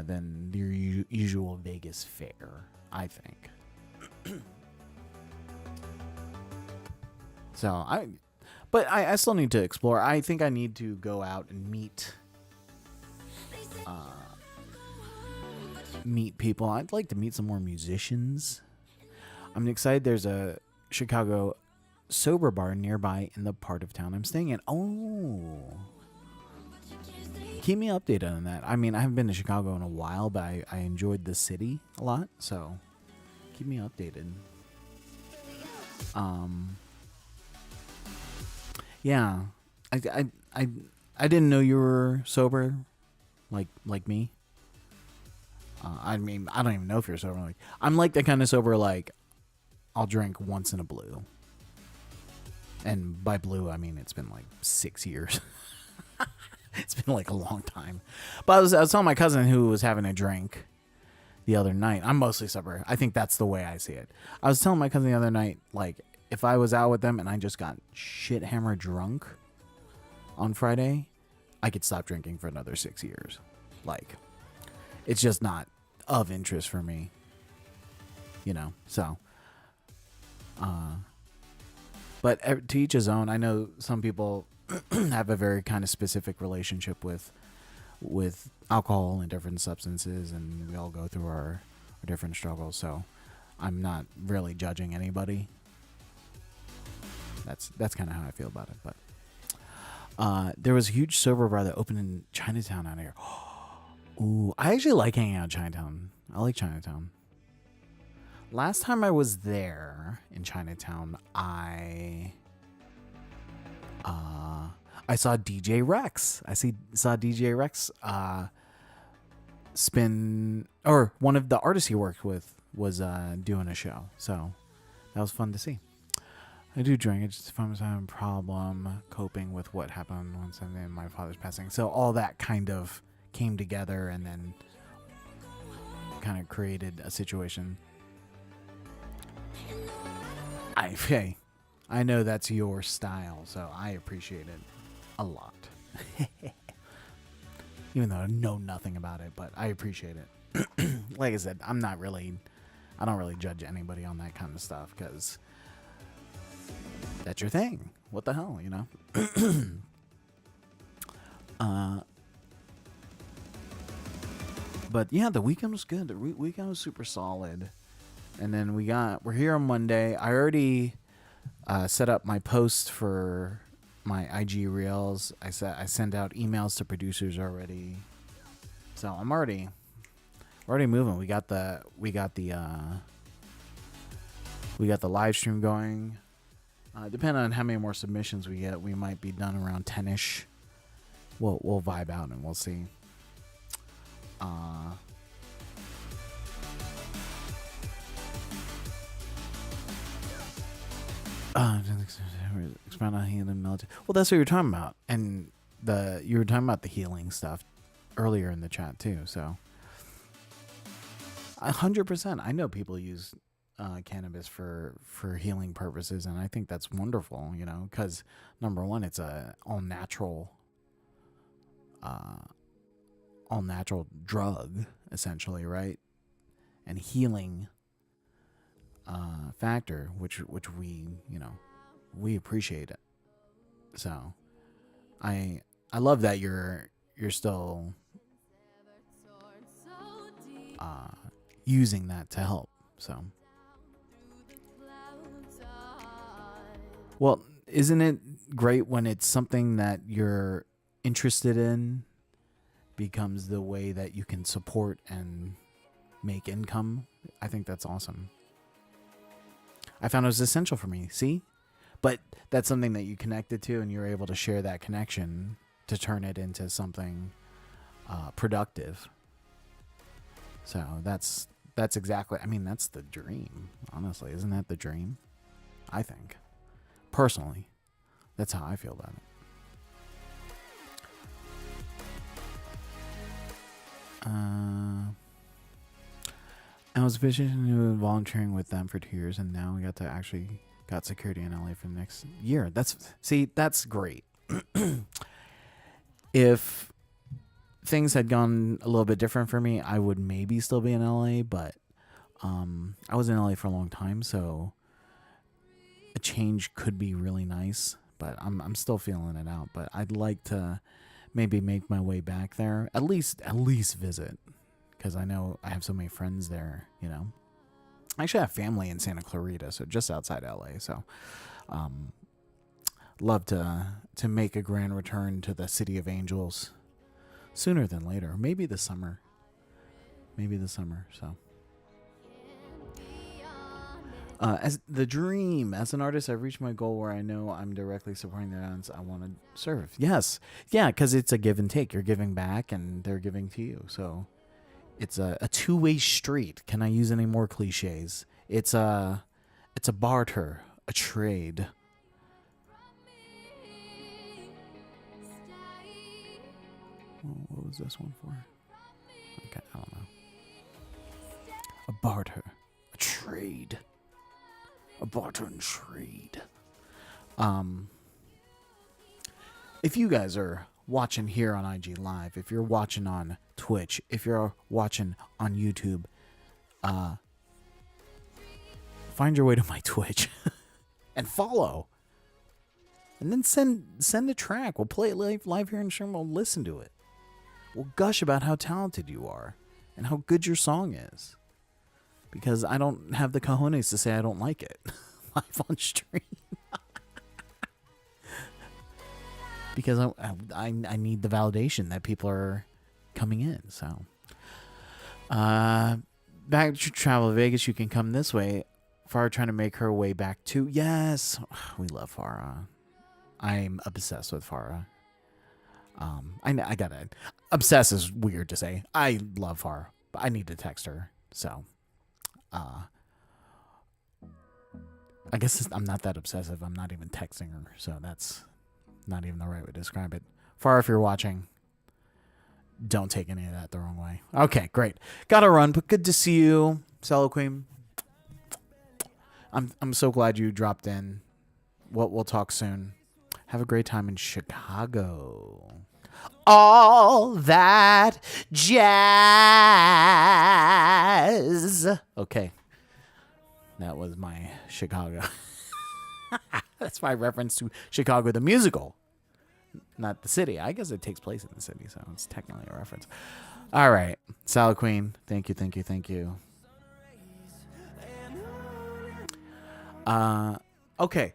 than your usual Vegas fare, I think. So I still need to explore. I think I need to go out and meet people. I'd like to meet some more musicians. I'm excited. There's a Chicago sober bar nearby in the part of town I'm staying in. Oh, keep me updated on that. I mean, I haven't been to Chicago in a while, but I enjoyed the city a lot, so keep me updated. Yeah, I didn't know you were sober, like me. I mean, I don't even know if you're sober. Like, I'm like the kind of sober, like, I'll drink once in a blue. And by blue, I mean it's been like 6 years. It's been like a long time. But I was telling my cousin who was having a drink the other night. I'm mostly sober. I think that's the way I see it. I was telling my cousin the other night, like, if I was out with them and I just got shit hammered drunk on Friday, I could stop drinking for another 6 years. Like, it's just not of interest for me, you know. So but to each his own. I know some people have a very kind of specific relationship with alcohol and different substances, and we all go through our different struggles. So I'm not really judging anybody. That's kind of how I feel about it. But there was a huge sober bar that opened in Chinatown out here. Ooh, I actually like hanging out in Chinatown. I like Chinatown. Last time I was there in Chinatown, I saw DJ Rex. Saw DJ Rex spin, or one of the artists he worked with was doing a show. So that was fun to see. I do drink. I just found myself having a problem coping with what happened on Sunday and my father's passing. So all that kind of came together and then kind of created a situation. I know that's your style, so I appreciate it a lot. Even though I know nothing about it, but I appreciate it. Like I said, I don't really judge anybody on that kind of stuff, because that's your thing. What the hell, you know? But yeah, the weekend was good. The weekend was super solid. And then we're here on Monday. I already set up my post for my IG Reels. I sent out emails to producers already. So I'm already moving. We got the live stream going. Depending on how many more submissions we get, we might be done around 10ish. We'll vibe out and we'll see. Expand on healing military. Well, that's what you're talking about, and you were talking about the healing stuff earlier in the chat too. So, 100%. I know people use cannabis for healing purposes, and I think that's wonderful. You know, because number one, it's a all natural drug, essentially, right? And healing factor, which we, you know, we appreciate it. So I love that you're still using that to help. So, well, isn't it great when it's something that you're interested in becomes the way that you can support and make income? I think that's awesome. I found it was essential for me. See? But that's something that you connected to, and you're able to share that connection to turn it into something productive. So that's that's exactly, I mean, that's the dream, honestly. Isn't that the dream? I think. Personally, that's how I feel about it. I was visioning volunteering with them for 2 years, and now we got to actually got security in LA for the next year. That's great. If things had gone a little bit different for me, I would maybe still be in LA, but I was in LA for a long time, so a change could be really nice, but I'm still feeling it out. But I'd like to maybe make my way back there, at least visit, because I know I have so many friends there, you know. I actually have family in Santa Clarita, so just outside LA. So, love to make a grand return to the City of Angels sooner than later. Maybe this summer. So, as the dream, as an artist, I've reached my goal where I know I'm directly supporting the audience I want to serve. Yes, yeah, because it's a give and take. You're giving back, and they're giving to you. So. It's a two-way street. Can I use any more cliches? It's a barter, a trade. What was this one for? Okay, I don't know. A barter, a trade, a barter and trade. If you guys are watching here on IG Live, if you're watching on Twitch, if you're watching on YouTube, find your way to my Twitch and follow, and then send a track. We'll play it live here in stream. We'll listen to it. We'll gush about how talented you are and how good your song is, because I don't have the cojones to say I don't like it live on stream. Because I need the validation that people are coming in. So, back to travel to Vegas. You can come this way. Farah trying to make her way back to. Yes, we love Farah. I'm obsessed with Farah. I gotta. Obsessed is weird to say. I love Farah, but I need to text her. So, I guess I'm not that obsessive. I'm not even texting her. So that's not even the right way to describe it. Farah, if you're watching, don't take any of that the wrong way. Okay, great. Gotta run, but good to see you, Cello Queen. I'm so glad you dropped in. We'll talk soon. Have a great time in Chicago. All that jazz. Okay. That was my Chicago. That's my reference to Chicago the musical, not the city. I guess it takes place in the city, so it's technically a reference. All right, Salad Queen, thank you. Okay,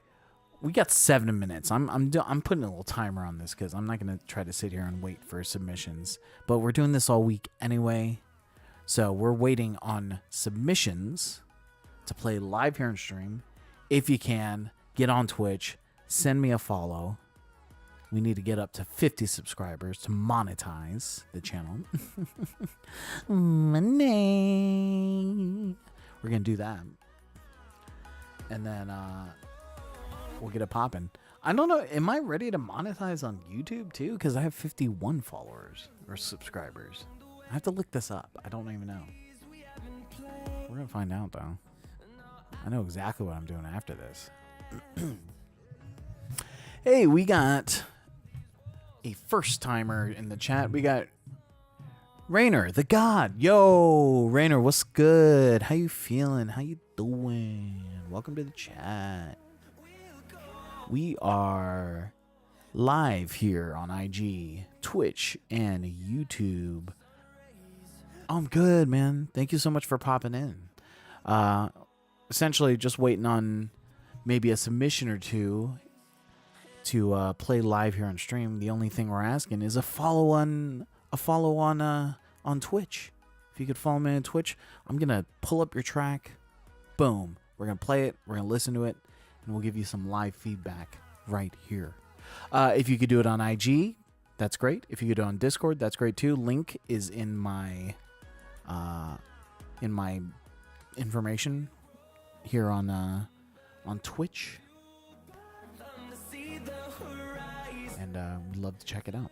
we got 7 minutes. I'm putting a little timer on this because I'm not gonna try to sit here and wait for submissions. But we're doing this all week anyway, so we're waiting on submissions to play live here in stream. If you can, get on Twitch, send me a follow. We need to get up to 50 subscribers to monetize the channel. Money. We're going to do that. And then we'll get it popping. I don't know. Am I ready to monetize on YouTube too? Because I have 51 followers or subscribers. I have to look this up. I don't even know. We're going to find out though. I know exactly what I'm doing after this. Hey, we got a first timer in the chat. We got Rainer, the God. Yo, Rainer, what's good? How you feeling? How you doing? Welcome to the chat. We are live here on IG, Twitch, and YouTube. I'm good, man. Thank you so much for popping in. Essentially just waiting on maybe a submission or two to play live here on stream. The only thing we're asking is a follow on Twitch. If you could follow me on Twitch, I'm gonna pull up your track. Boom. We're gonna play it. We're gonna listen to it, and we'll give you some live feedback right here. If you could do it on IG, that's great. If you could do it on Discord, that's great too. Link is in my in my information here on Twitch, and we'd love to check it out.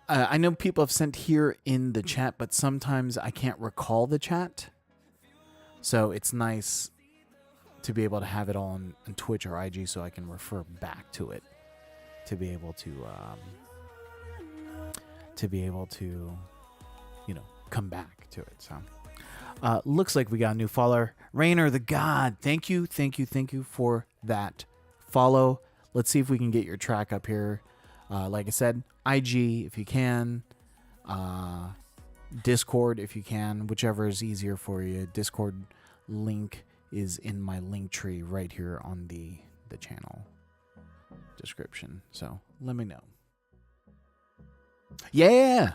I know people have sent here in the chat, but sometimes I can't recall the chat, so it's nice to be able to have it all on Twitch or IG, so I can refer back to it to be able to come back to it. So looks like we got a new follower, Rainer the God. Thank you for that follow. Let's see if we can get your track up here. Like I said, IG if you can, Discord if you can, whichever is easier for you. Discord link is in my link tree right here on the channel description. So let me know. Yeah,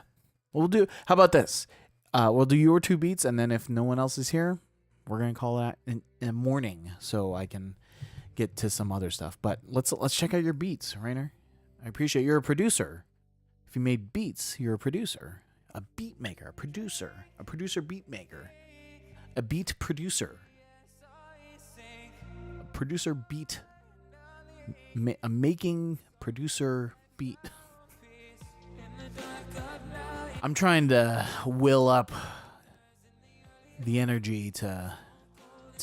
we'll do. How about this? We'll do your 2 beats, and then if no one else is here, we're gonna call that in the morning, so I can get to some other stuff. But let's check out your beats, Rainer. I appreciate you're a producer. If you made beats, you're a producer, a beat maker, a producer beat maker, a beat producer, a producer beat, a making producer beat. I'm trying to will up the energy to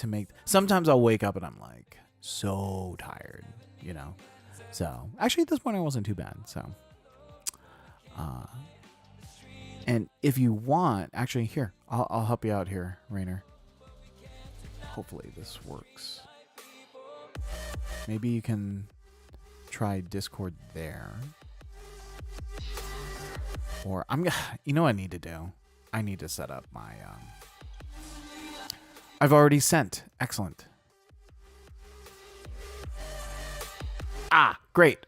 make. Sometimes I'll wake up and I'm like so tired, you know. So actually, this morning wasn't too bad. So, and if you want, actually, here I'll help you out here, Rainer. Hopefully this works. Maybe you can try Discord there. Or you know what I need to do? I need to set up my, I've already sent. Excellent. Ah, great.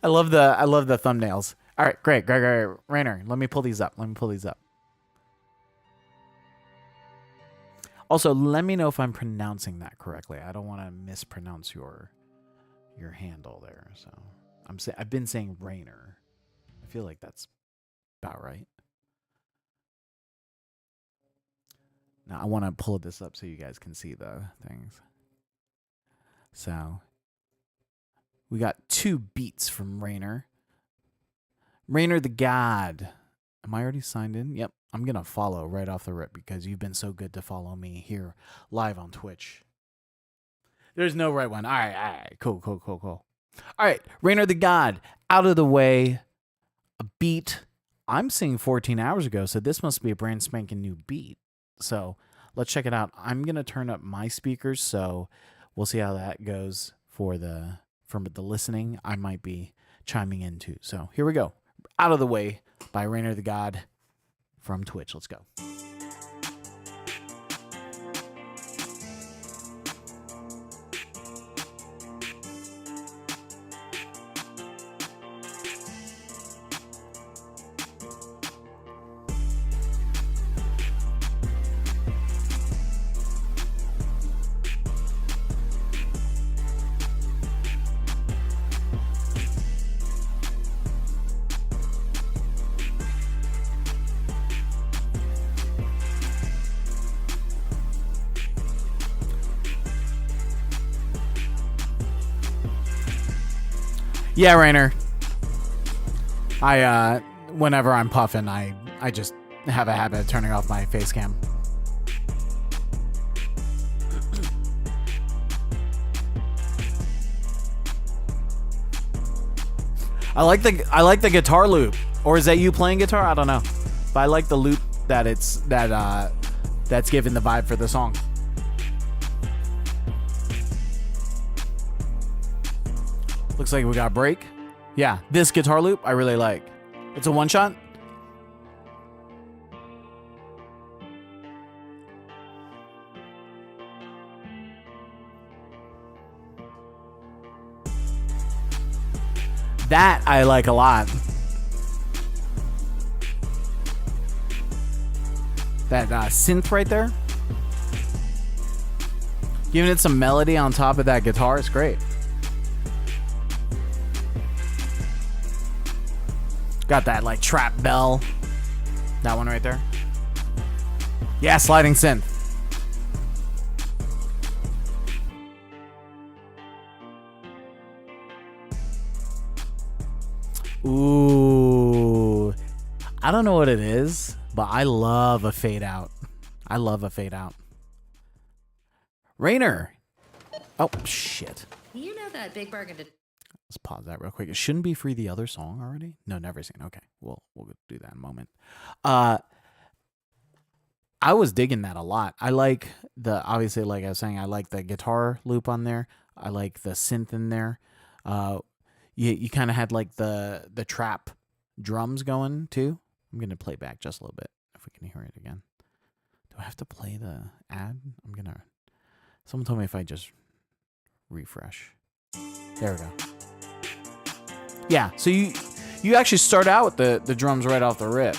I love the thumbnails. All right, great. Rainer, let me pull these up. Also, let me know if I'm pronouncing that correctly. I don't want to mispronounce your handle there, so. I've been saying Rainer. I feel like that's about right. Now I want to pull this up so you guys can see the things. So we got 2 beats from Rainer. Rainer the God. Am I already signed in? Yep. I'm going to follow right off the rip because you've been so good to follow me here live on Twitch. There's no right one. All right. Cool. All right, Rainer the God, out of the way, a beat. I'm seeing 14 hours ago, so this must be a brand spanking new beat. So let's check it out. I'm going to turn up my speakers, so we'll see how that goes from the listening. I might be chiming in too. So here we go. Out of the Way by Rainer the God from Twitch. Let's go. Yeah, Rainer. Whenever I'm puffing, I just have a habit of turning off my face cam. I like the guitar loop. Or is that you playing guitar? I don't know. But I like the loop that's giving the vibe for the song. Looks like we got a break. Yeah, this guitar loop I really like. It's a one shot. That I like a lot. That synth right there. Giving it some melody on top of that guitar is great. Got that like trap bell. That one right there. Yeah, sliding synth. Ooh. I don't know what it is, but I love a fade out. I love a fade out. Rainer. Oh, shit. You know that Big Bargain did. Let's pause that real quick. It shouldn't be Free the Other Song already. No, Never Seen. Okay, we'll do that in a moment. I was digging that a lot. I like obviously, like I was saying, I like the guitar loop on there. I like the synth in there. You kind of had like the trap drums going too. I'm gonna play back just a little bit if we can hear it again. Do I have to play the ad? Someone told me if I just refresh. There we go. Yeah, so you actually start out with the drums right off the rip.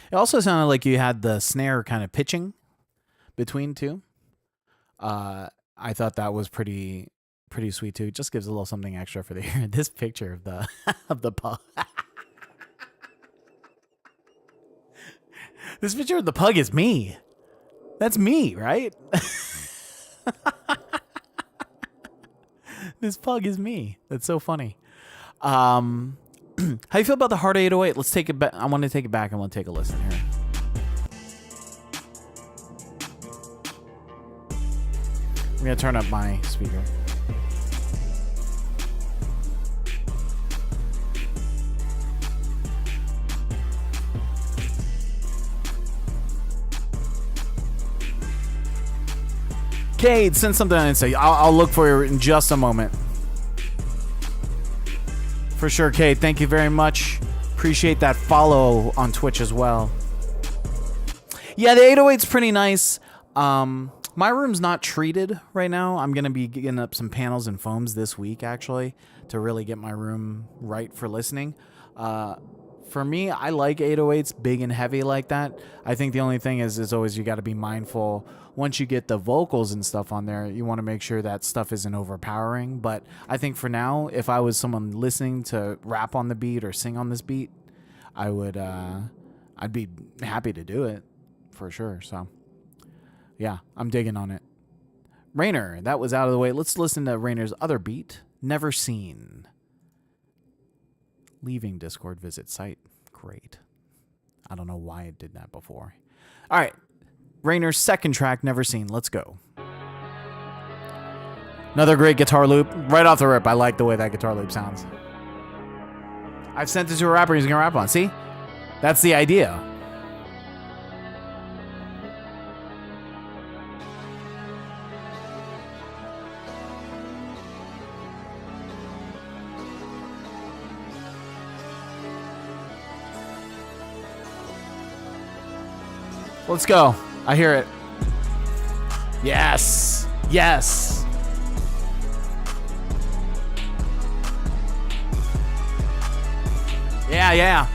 It also sounded like you had the snare kind of pitching between two. I thought that was pretty sweet too. It just gives a little something extra for the ear. This picture of the of the pug. This picture of the pug is me. That's me, right? This pug is me. That's so funny. How you feel about the Hard 808? Let's take it back. I want to take it back. I want to take a listen here. I'm going to turn up my speaker. Cade, send something on Insta. I'll look for you in just a moment. For sure, Cade. Thank you very much. Appreciate that follow on Twitch as well. Yeah, the 808's pretty nice. My room's not treated right now. I'm going to be getting up some panels and foams this week, actually, to really get my room right for listening. For me, I like 808s big and heavy like that. I think the only thing is always you got to be mindful. Once you get the vocals and stuff on there, you want to make sure that stuff isn't overpowering. But I think for now, if I was someone listening to rap on the beat or sing on this beat, I would, I'd be happy to do it for sure. So yeah, I'm digging on it. Rainer, that was out of the way. Let's listen to Rainer's other beat, Never Seen. Leaving Discord visit site. Great. I don't know why it did that before. All right. Rainer's second track, Never Seen. Let's go. Another great guitar loop. Right off the rip, I like the way that guitar loop sounds. I've sent it to a rapper he's going to rap on. See? That's the idea. Let's go. I hear it. Yes. Yes. Yeah, yeah.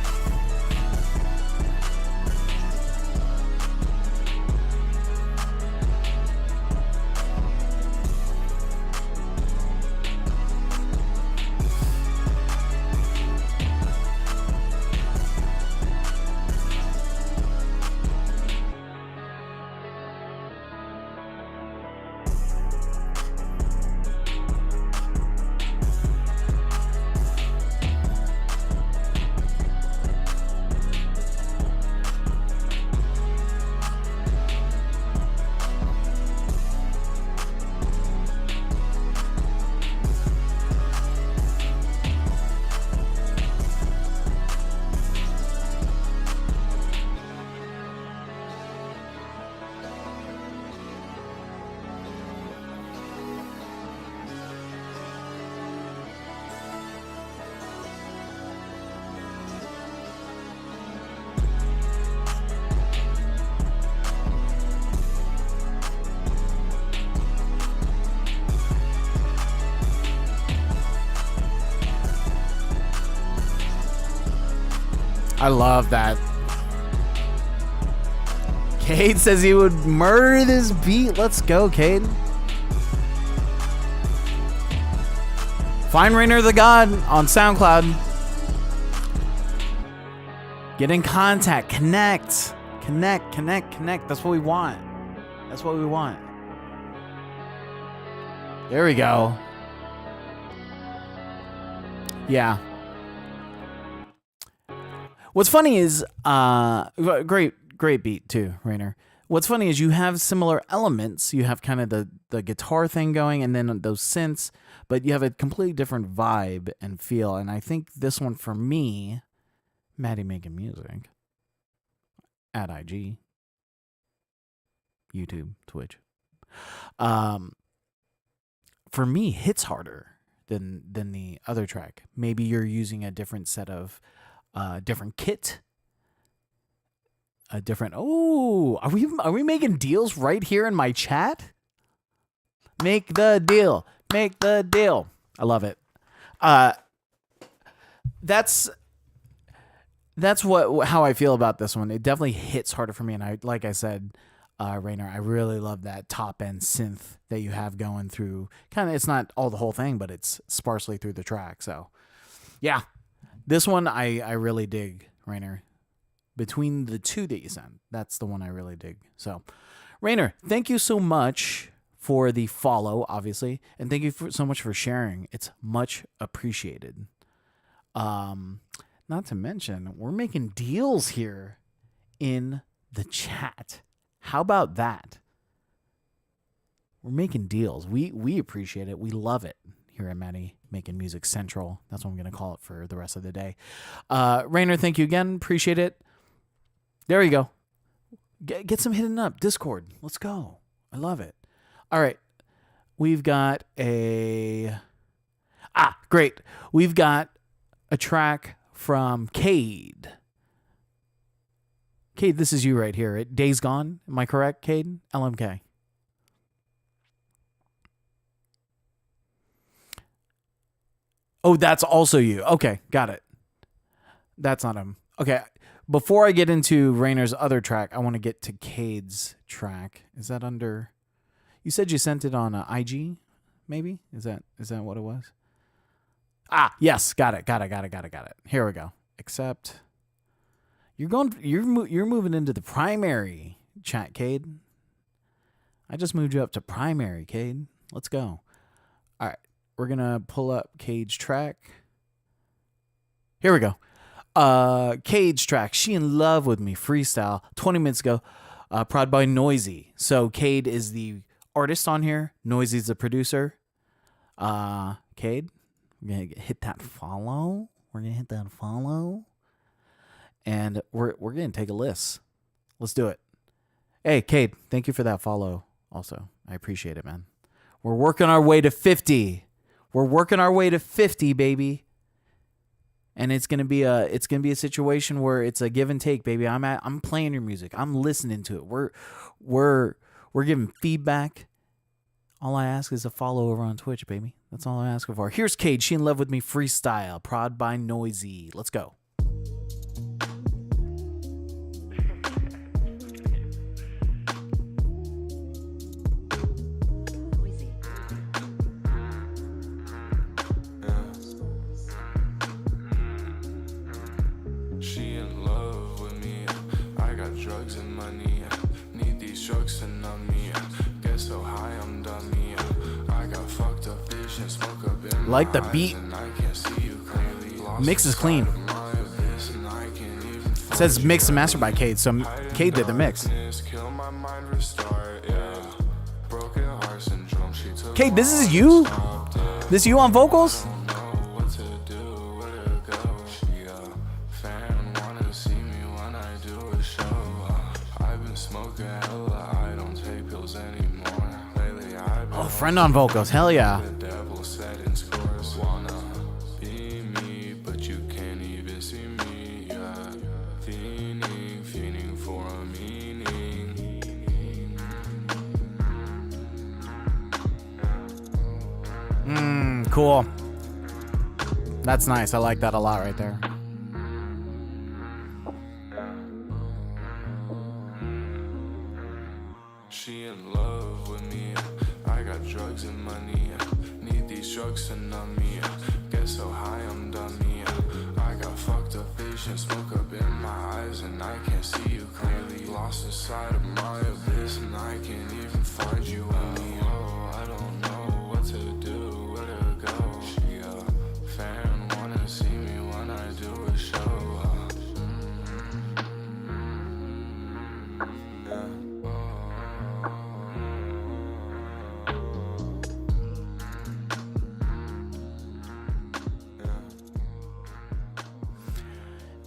I love that. Cade says he would murder this beat. Let's go, Cade. Find Rainer the God on SoundCloud. Get in contact. Connect. That's what we want. There we go. Yeah. What's funny is, great beat too, Rainer. What's funny is you have similar elements. You have kind of the guitar thing going and then those synths, but you have a completely different vibe and feel. And I think this one for me, Maddie Making Music, at IG, YouTube, Twitch, for me hits harder than the other track. Maybe you're using a different set of different kit. A different. Oh, are we making deals right here in my chat? Make the deal. I love it. That's how I feel about this one. It definitely hits harder for me, and like I said, Rainer, I really love that top end synth that you have going through. Kind of, it's not all the whole thing, but it's sparsely through the track. So, yeah, this one I really dig, Rainer. Between the two that you sent, that's the one I really dig. So, Rainer, thank you so much for the follow, obviously, and thank you so much for sharing. It's much appreciated. Not to mention, we're making deals here in the chat. How about that? We're making deals. We appreciate it. We love it here at Maddie Making Music Central. That's what I'm going to call it for the rest of the day. Rainer, thank you again. Appreciate it. There you go. Get some hidden up. Discord. Let's go. I love it. All right. We've got great. We've got a track from Cade. Cade, this is you right here. Days Gone. Am I correct, Cade? LMK. Oh, that's also you. Okay, got it. That's not him. Okay. Before I get into Rainer's other track, I want to get to Cade's track. Is that under... You said you sent it on IG, maybe? Is that what it was? Yes. Got it. Here we go. Except... You're moving into the primary chat, Cade. I just moved you up to primary, Cade. Let's go. All right. We're going to pull up Cade's track. Here we go. Cade's track, She in Love with Me, freestyle, 20 minutes ago, prod by Noisy. So Cade is the artist on here. Noisy's the producer. Cade, we're going to hit that follow. And we're going to take a list. Let's do it. Hey, Cade, thank you for that follow also. I appreciate it, man. We're working our way to 50. We're working our way to 50, baby. And it's gonna be a situation where it's a give and take, baby. I'm playing your music. I'm listening to it. We're giving feedback. All I ask is a follow over on Twitch, baby. That's all I'm asking for. Here's Cade, She in Love with Me, freestyle, prod by Noisy. Let's go. Like the beat. Mix is clean. It says mix and master by Cade, so Cade did the mix. Cade, this is you? This you on vocals? Oh, friend on vocals, hell yeah. Cool. That's nice. I like that a lot right there. She in love with me. I got drugs and money. Need these drugs to numb me. Get so high I'm dummy. I got fucked up vision, smoke up in my eyes, and I can't see you clearly. Lost inside of my abyss, and I can't even find you in me. Oh, I don't know what to do, where to go. She a fan, wanna see me when I do a show.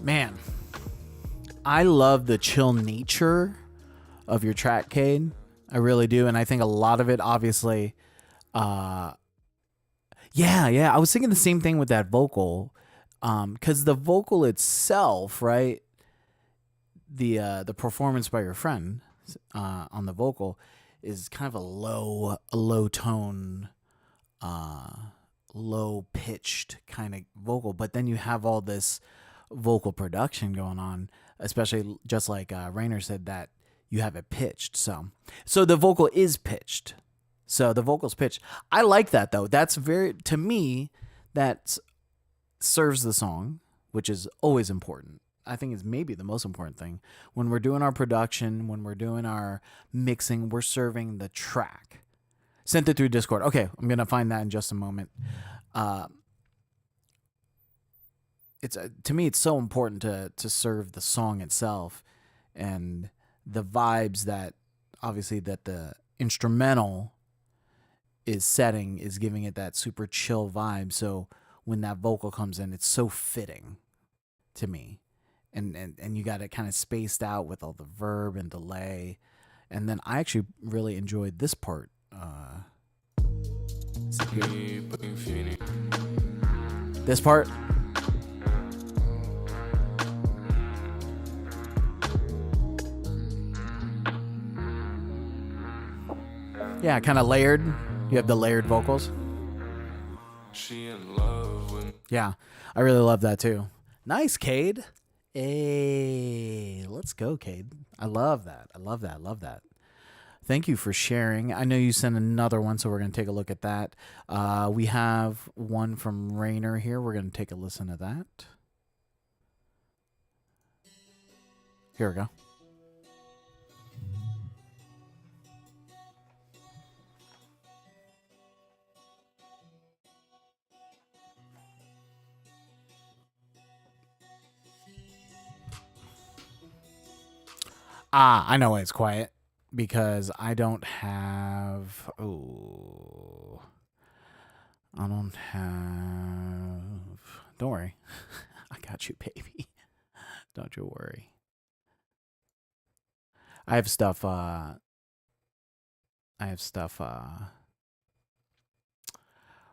Man, I love the chill nature of your track, Cade. I really do. And I think a lot of it, obviously, yeah. I was thinking the same thing with that vocal. Because the vocal itself, right? The performance by your friend on the vocal is kind of a low tone, low pitched kind of vocal. But then you have all this vocal production going on, especially just like Rainer said, that you have it pitched. So the vocal is pitched. So the vocal's pitched. I like that though. That's to me, that serves the song, which is always important. I think it's maybe the most important thing. When we're doing our production, when we're doing our mixing, we're serving the track. Sent it through Discord. Okay, I'm going to find that in just a moment. It's to me, it's so important to serve the song itself and the vibes that obviously that the instrumental is setting, is giving it that super chill vibe. So when that vocal comes in, it's so fitting to me. And you got it kind of spaced out with all the verb and delay. And then I actually really enjoyed this part. This part. Yeah, kind of layered. You have the layered vocals. She in love with me. Yeah, I really love that too. Nice, Cade. Hey, let's go, Cade. I love that. I love that. Love that. Thank you for sharing. I know you sent another one, so we're going to take a look at that. We have one from Rainer here. We're going to take a listen to that. Here we go. I know why it's quiet. Because I don't have... Oh. I don't have... Don't worry. I got you, baby. Don't you worry. I have stuff...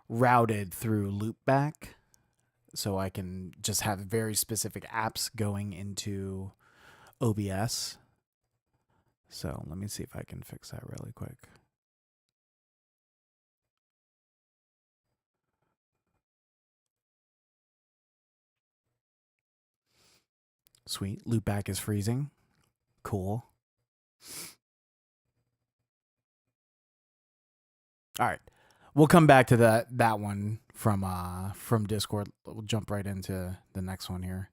routed through Loopback. So I can just have very specific apps going into OBS. So let me see if I can fix that really quick. Sweet. Loopback is freezing. Cool. All right. We'll come back to that one from Discord. We'll jump right into the next one here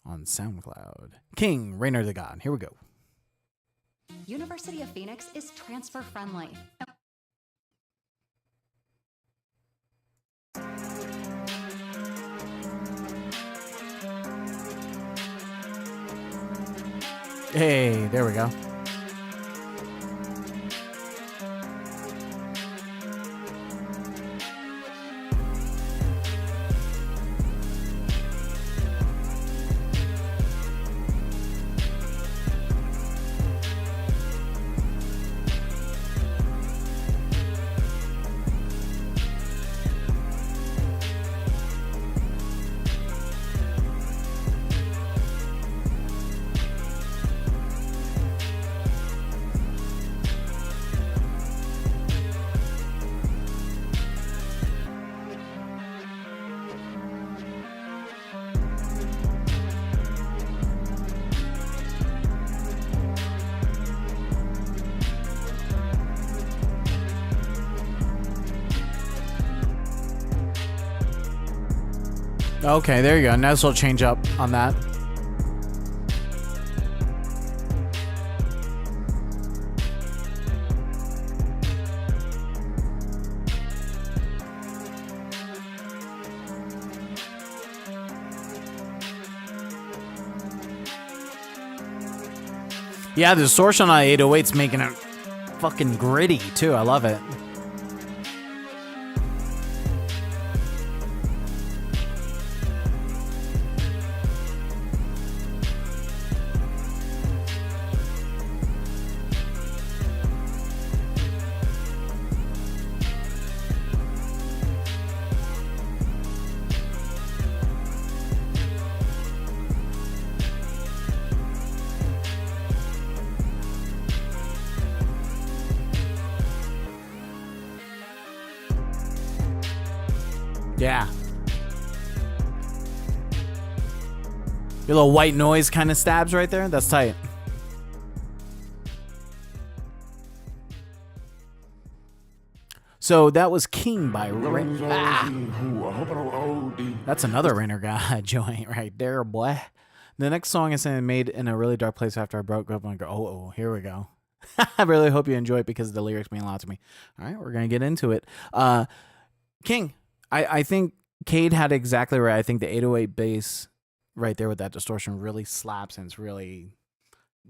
on SoundCloud. King, Rainer the God. Here we go. University of Phoenix is transfer friendly. Hey, there we go. Okay, there you go. Nice little change up on that. Yeah, the distortion on 808's making it fucking gritty too. I love it. Yeah. Your little white noise kind of stabs right there. That's tight. So that was King by Rain. That's another Rainer guy joint right there, boy. The next song is made in a really dark place after I broke up. I'm like, oh, here we go. I really hope you enjoy it because the lyrics mean a lot to me. All right, we're going to get into it. King. I think Cade had exactly right. I think the 808 bass right there with that distortion really slaps, and it's really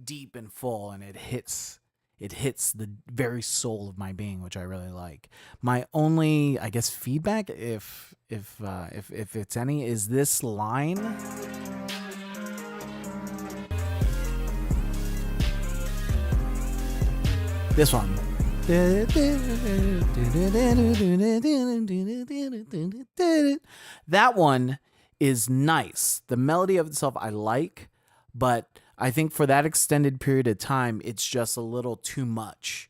deep and full, and it hits the very soul of my being, which I really like. My only, I guess, feedback, if it's any, is this line. This one. That one is nice. The melody of itself I like, but I think for that extended period of time, it's just a little too much.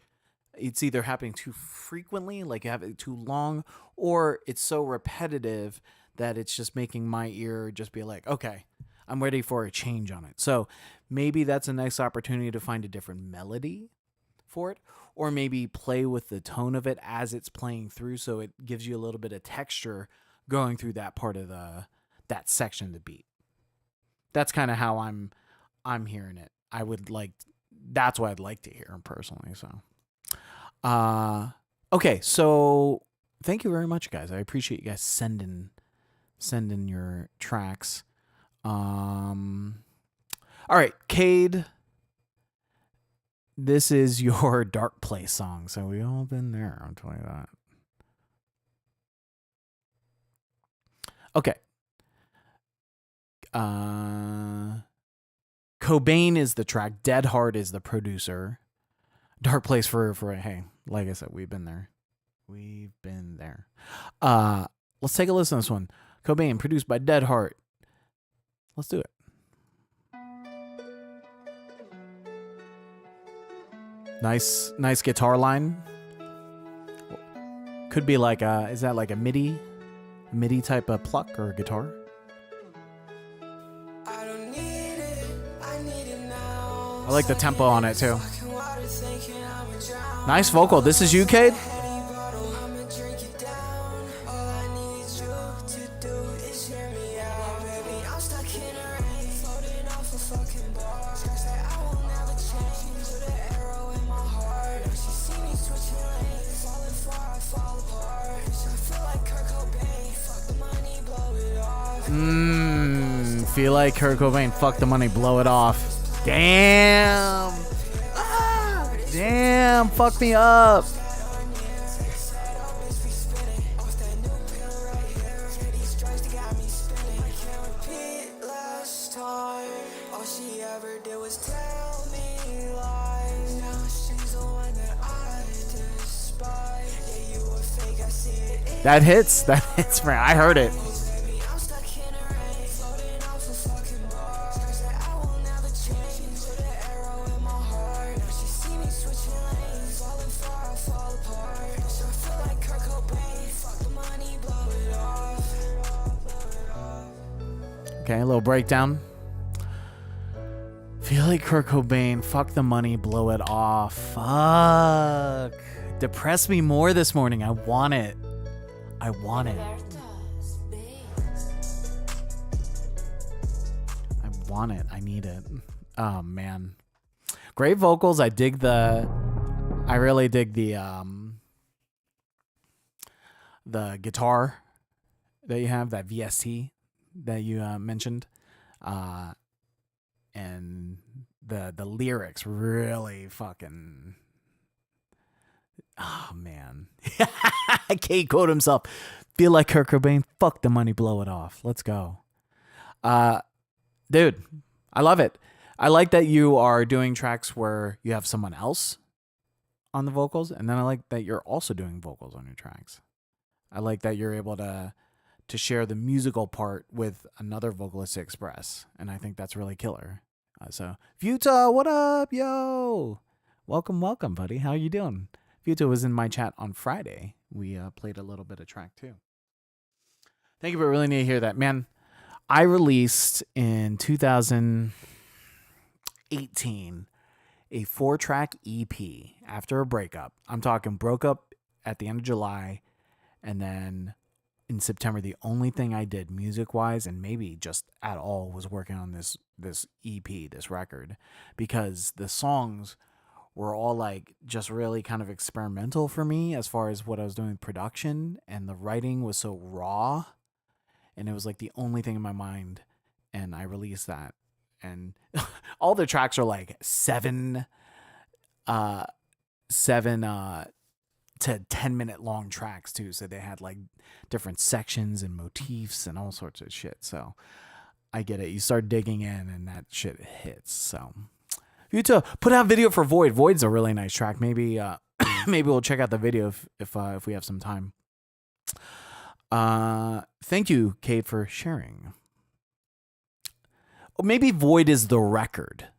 It's either happening too frequently, like you have it too long, or it's so repetitive that it's just making my ear just be like, okay, I'm ready for a change on it. So maybe that's a nice opportunity to find a different melody for it, or maybe play with the tone of it as it's playing through, so it gives you a little bit of texture going through that part of that section of the beat. That's kind of how I'm hearing it. That's what I'd like to hear personally. So, okay, so thank you very much, guys. I appreciate you guys sending your tracks. All right, Cade. This is your Dark Place song, so we all been there. I'll tell you that. Okay. Cobain is the track. Dead Heart is the producer. Dark Place for hey, like I said, we've been there. We've been there. Let's take a listen to this one. Cobain, produced by Dead Heart. Let's do it. Nice guitar line. Could be like is that like a MIDI type of pluck or guitar? I like the tempo on it too. Nice vocal. This is you, Cade? Feel like Kurt Cobain, fuck the money, blow it off. Damn. Damn, fuck me up. That hits, man. I heard it. Okay, a little breakdown. Feel like Kurt Cobain, fuck the money, blow it off. Fuck. Depress me more this morning. I want it. I want it. want it. I need it. Oh man. Great vocals. I really dig the guitar that you have, that VST that you mentioned. And the lyrics really fucking, oh man. Kate quote himself, feel like Kurt Cobain, fuck the money, blow it off. Let's go. Dude, I love it. I like that you are doing tracks where you have someone else on the vocals, and then I like that you're also doing vocals on your tracks. I like that you're able to share the musical part with another vocalist to express, and I think that's really killer. So, Vuta, what up, yo? Welcome, buddy. How you doing? Vuta was in my chat on Friday. We played a little bit of track too. Thank you, but really need to hear that, man. I released in 2018 a 4-track EP after a breakup. I'm talking broke up at the end of July, and then in September, the only thing I did music-wise, and maybe just at all, was working on this EP, this record, because the songs were all like just really kind of experimental for me as far as what I was doing with production, and the writing was so raw, and it was like the only thing in my mind, and I released that. And all the tracks are like 7 to 10-minute long tracks too, so they had like different sections and motifs and all sorts of shit. So I get it. You start digging in and that shit hits. So Vuta, put out video for Void. Void's a really nice track. Maybe maybe we'll check out the video if we have some time. Thank you, Kate, for sharing. Maybe Void is the record.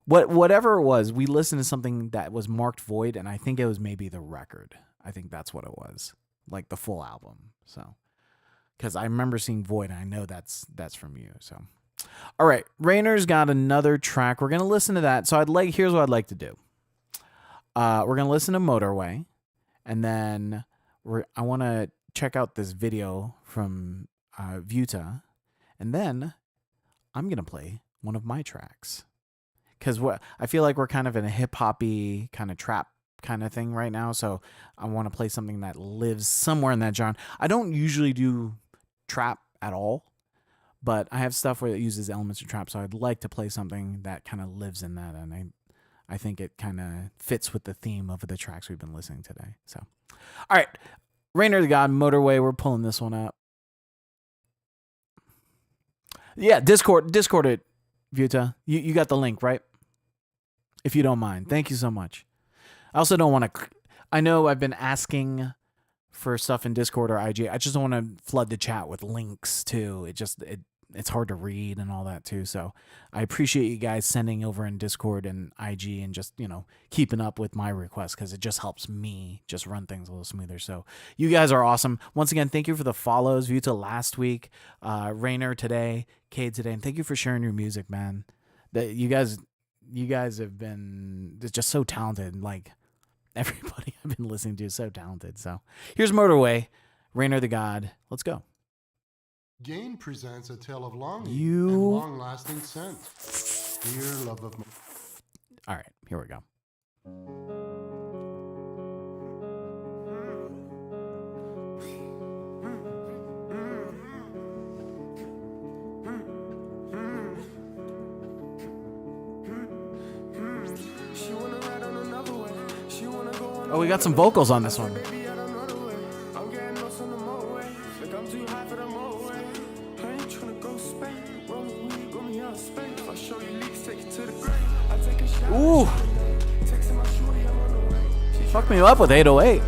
Whatever it was, we listened to something that was marked Void, and I think it was maybe the record. I think that's what it was, like the full album. So, because I remember seeing Void, and I know that's from you. So, all right, Rainer's got another track. We're gonna listen to that. So here's what I'd like to do. We're gonna listen to Motorway, and then I want to check out this video from Vuta, and then I'm going to play one of my tracks. Because I feel like we're kind of in a hip-hoppy kind of trap kind of thing right now, so I want to play something that lives somewhere in that genre. I don't usually do trap at all, but I have stuff where it uses elements of trap, so I'd like to play something that kind of lives in that, and I think it kind of fits with the theme of the tracks we've been listening today. So, all right, Rainer the God, Motorway, we're pulling this one up. Yeah, Discord it, Vuta. You got the link, right? If you don't mind. Thank you so much. I also don't want to... I know I've been asking for stuff in Discord or IG. I just don't want to flood the chat with links, too. It's hard to read and all that, too. So I appreciate you guys sending over in Discord and IG and just, keeping up with my requests, because it just helps me just run things a little smoother. So you guys are awesome. Once again, thank you for the follows. Vuta last week, Rainer today, Cade today, and thank you for sharing your music, man. You guys have been just so talented. Like, everybody I've been listening to is so talented. So here's Motorway, Rainer the God. Let's go. Gain presents a tale of longing You- and long-lasting scent. Dear love of my... All right, here we go. Oh, we got some vocals on this one. Ooh. Fuck me up with 808.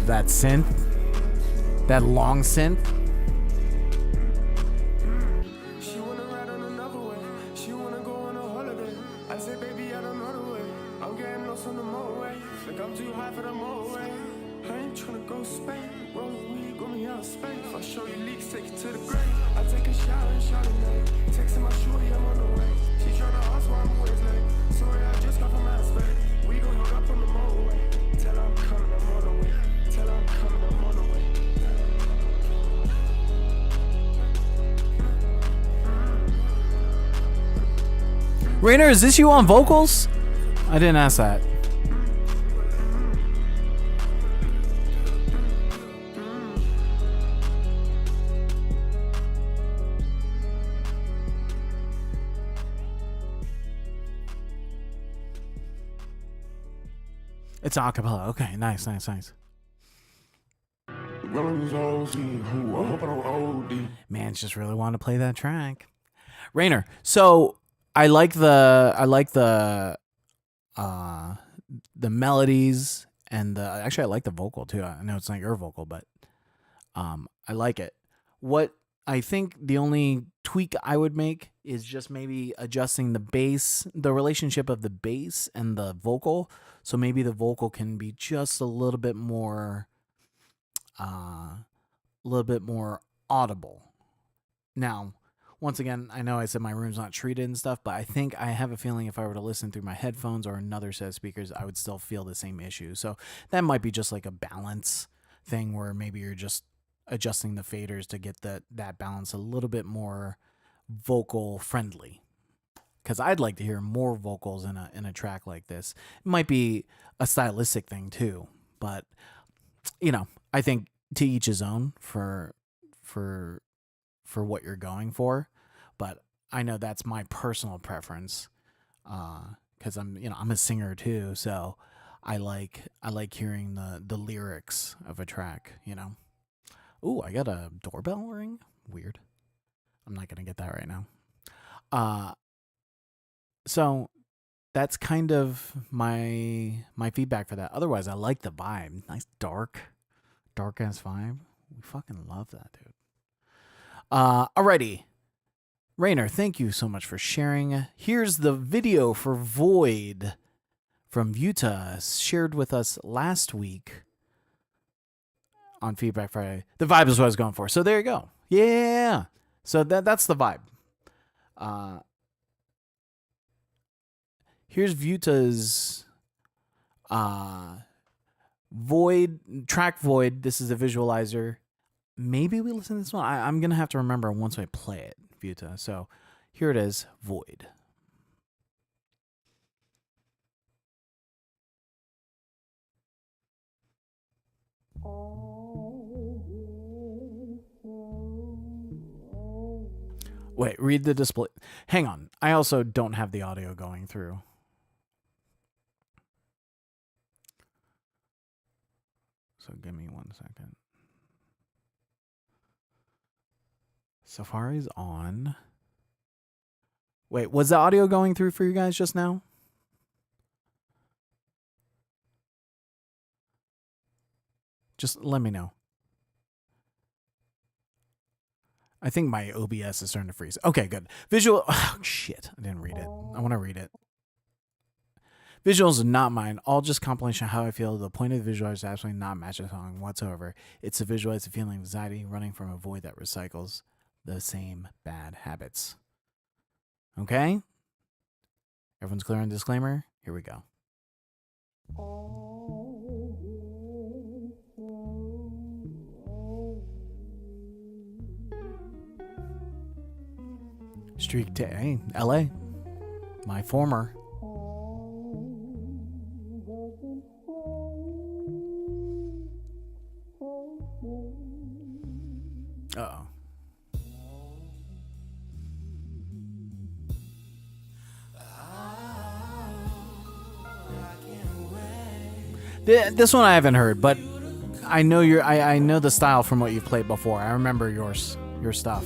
love that synth. That long synth. She wanna ride on another way. She wanna go on a holiday. I say, baby, I don't know the way. I'm getting lost on the motorway. Like I'm too high for the motorway. I ain't tryna go Spain. Roll weed, got me out of space. If I show you leaks, take you to the grave. I take a shower and shout at night. Texting my shorty, I'm on the way. She tryna ask why I'm always late. Sorry, I just got from Aspen. We gon' hook up on the motorway. Tell her I'm coming, I'm on the way. Tell her I'm coming, I'm on the way. Rainer, is this you on vocals? I didn't ask that. It's a cappella. Okay, nice. Man, just really want to play that track. Rainer, so I like the melodies and actually I like the vocal too. I know it's not your vocal, but I like it. What I think the only tweak I would make is just maybe adjusting the bass, the relationship of the bass and the vocal. So maybe the vocal can be just a little bit more audible. Now, once again, I know I said my room's not treated and stuff, but I think I have a feeling if I were to listen through my headphones or another set of speakers, I would still feel the same issue. So that might be just like a balance thing where maybe you're just adjusting the faders to get that balance a little bit more vocal friendly. Because I'd like to hear more vocals in a track like this. It might be a stylistic thing too, but I think to each his own for what you're going for. But I know that's my personal preference, because I'm a singer too, so I like hearing the lyrics of a track. Ooh, I got a doorbell ring. Weird. I'm not gonna get that right now. So that's kind of my feedback for that. Otherwise, I like the vibe. Nice dark ass vibe. We fucking love that, dude. Alrighty. Rainer, thank you so much for sharing. Here's the video for Void from Utah, shared with us last week on Feedback Friday. The vibe is what I was going for. So there you go. Yeah. So that's the vibe. Here's Vuta's Void, track Void. This is a visualizer. Maybe we listen to this one. I'm going to have to remember once I play it, Vuta. So here it is, Void. Wait, read the display. Hang on. I also don't have the audio going through. So give me 1 second. Safari's on. Wait, was the audio going through for you guys just now? Just let me know. I think my OBS is starting to freeze. Okay, good. Visual. Oh, shit. I didn't read it. I want to read it. Visuals are not mine. All just compilation of how I feel. The point of the visualizer is absolutely not match the song whatsoever. It's to visualize the feeling of anxiety running from a void that recycles the same bad habits. Okay? Everyone's clear on the disclaimer? Here we go. Streak to LA. My former. Uh-oh. This one I haven't heard, but I know I know the style from what you've played before. I remember your stuff.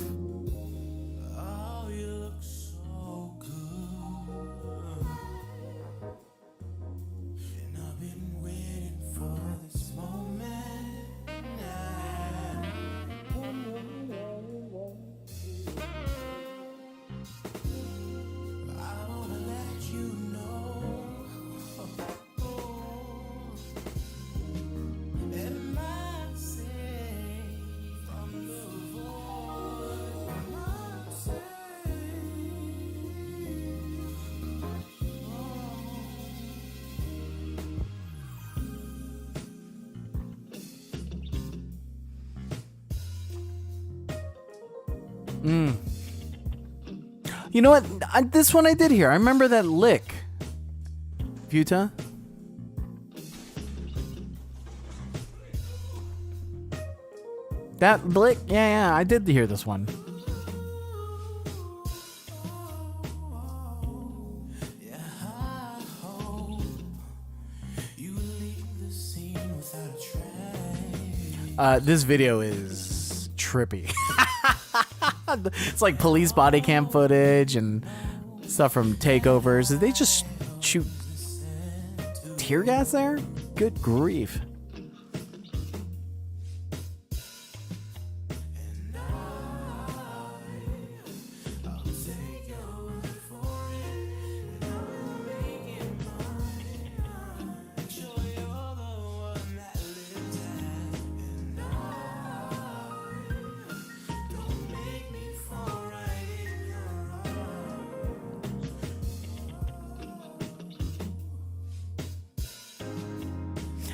You know what? This one I did hear. I remember that lick. Vuta? That lick? Yeah, I did hear this one. This video is trippy. It's like police body cam footage and stuff from takeovers. Did they just shoot tear gas there? Good grief.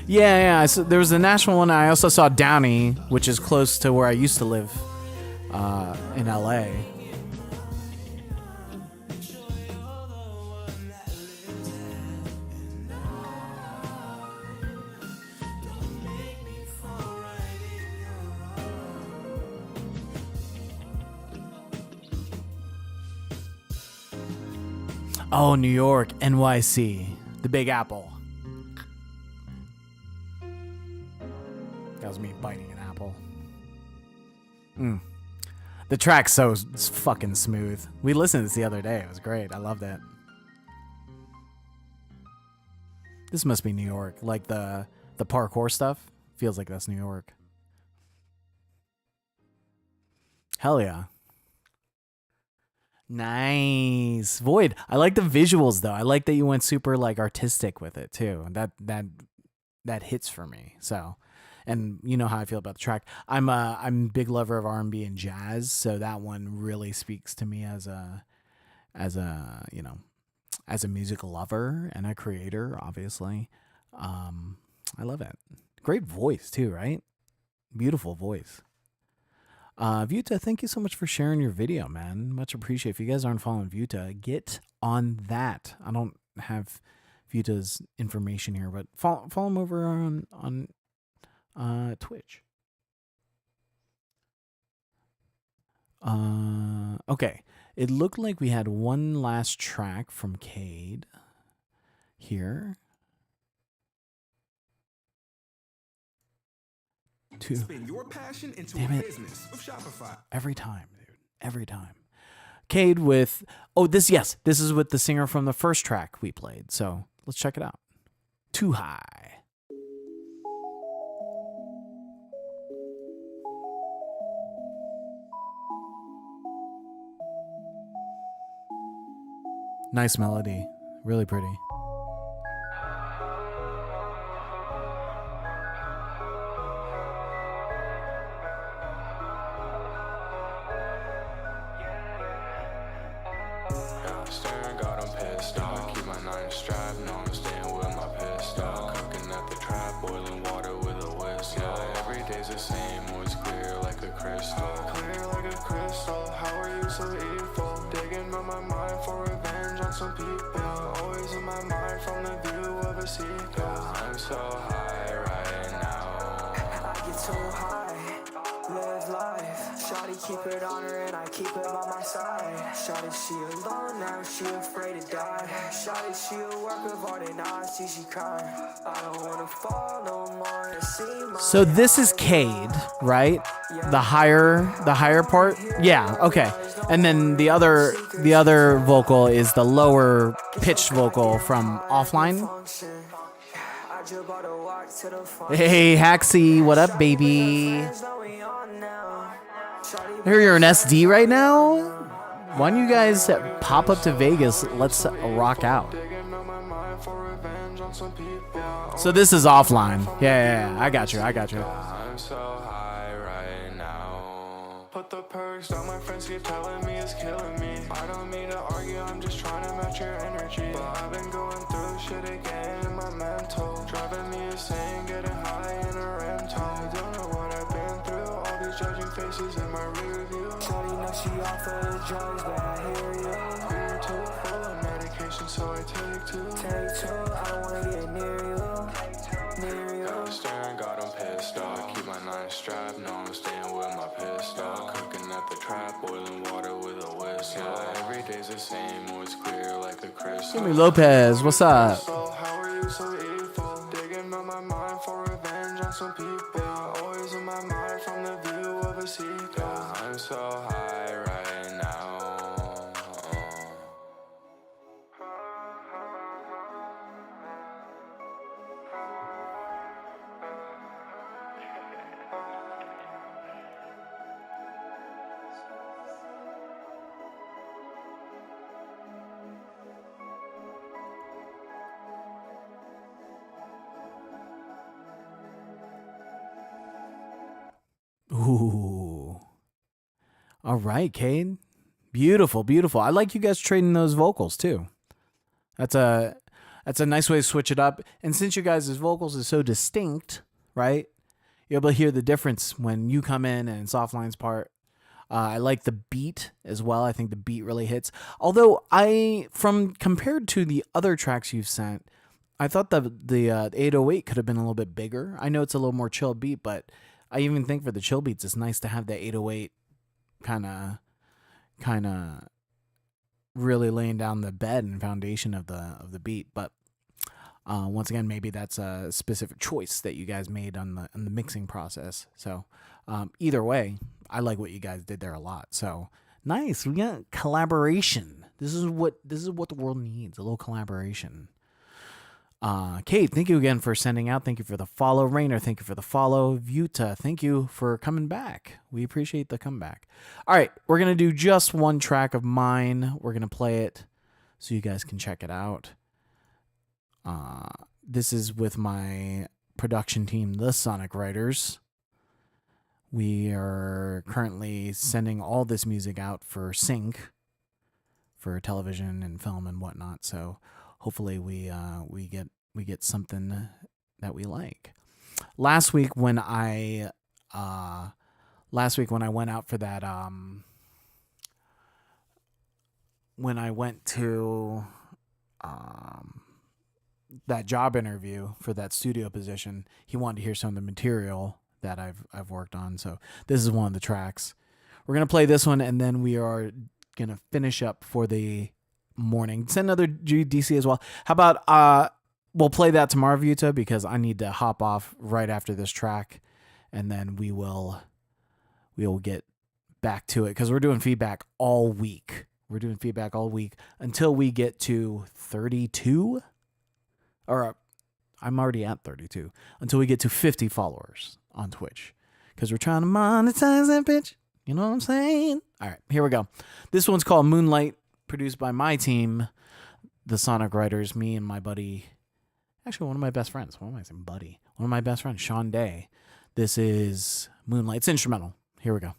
Yeah. So there was the Nashville one. I also saw Downey, which is close to where I used to live in LA. Oh, New York, NYC, the Big Apple. That was me biting an apple. The track's so fucking smooth. We listened to this the other day. It was great. I loved it. This must be New York. Like the parkour stuff. Feels like that's New York. Hell yeah. Nice. Void. I like the visuals though. I like that you went super like artistic with it too. That hits for me. So, and you know how I feel about the track. I'm a big lover of R&B and jazz, so that one really speaks to me as a you know, as a music lover and a creator, obviously. I love it. Great voice too, right? Beautiful voice. Vuta, thank you so much for sharing your video, man. Much appreciated. If you guys aren't following Vuta, get on that. I don't have Vuta's information here, but follow him over on Twitch. Okay. It looked like we had one last track from Cade here. Spin your passion into a business with Shopify. Every time, dude. Every time. Cade with... Oh, this is with the singer from the first track we played. So let's check it out. Too High. Nice melody. Really pretty. Keep it on her and I keep it by my side. Shawty, she alone now, she afraid to die. Shawty, she a work of art and I see she crying. I don't wanna fall no more and see my... So this is Cade, right? The higher part? Yeah, okay. And then the other vocal is the lower pitched vocal from Offline. Hey, Haxie, what up, baby? I hear you're an SD right now. Why don't you guys pop up to Vegas? Let's rock out. So this is Offline. Yeah, I got you. I'm so high right now. Put the perks down, my friends keep telling me it's killing me. I don't mean to argue, I'm just trying to match your energy. But I've been going through shit again in my mental. Driving me insane, getting high in a rental. I don't know what I've been through, all these judging faces in my rear view. Shawty next She off of the drugs, but I hear you. Beer too full of medication, so I take two. Take two, I wanna get near you. Near you. Got a staring, got him pissed off. Keep my 9 strapped, no I'm staying with my pistol. Cooking at the trap, boiling water with a whistle. Yeah, every day's the same, always clear like a crystal. Jimmy Lopez, what's up? So how are you so evil? Digging on my mind for revenge on some people. Always in my mind from the view of a seagull. I'm so high right now. Ooh. All right, Cade. Beautiful, beautiful. I like you guys trading those vocals too. That's a nice way to switch it up. And since you guys' vocals is so distinct, right? You're able to hear the difference when you come in and Softline's part. I like the beat as well. I think the beat really hits. Although compared to the other tracks you've sent, I thought the 808 could have been a little bit bigger. I know it's a little more chill beat, but I even think for the chill beats, it's nice to have the 808 kind of really laying down the bed and foundation of the beat. But once again, maybe that's a specific choice that you guys made on the mixing process. So either way, I like what you guys did there a lot. So nice, we got collaboration. This is what the world needs, a little collaboration. Kate, thank you again for sending out. Thank you for the follow. Rainer, thank you for the follow. Vuta, thank you for coming back. We appreciate the comeback. All right, we're going to do just one track of mine. We're going to play it so you guys can check it out. This is with my production team, the Sonic Writers. We are currently sending all this music out for sync for television and film and whatnot. So hopefully we get something that we like. Last week when I went out for that when I went to that job interview for that studio position, he wanted to hear some of the material that I've worked on. So this is one of the tracks. We're gonna play this one, and then we are gonna finish up for the morning. Send another DC as well. How about we'll play that tomorrow, Vuta, because I need to hop off right after this track, and then we will get back to it because we're doing feedback all week. We're doing feedback all week until we get to 32, or I'm already at 32, until we get to 50 followers on Twitch, because we're trying to monetize that bitch. You know what I'm saying? All right, here we go. This one's called Moonlight, produced by my team, the Sonic Writers, me and my buddy, actually one of my best friends. What am I saying, buddy? One of my best friends, Sean Day. This is Moonlight. It's instrumental. Here we go.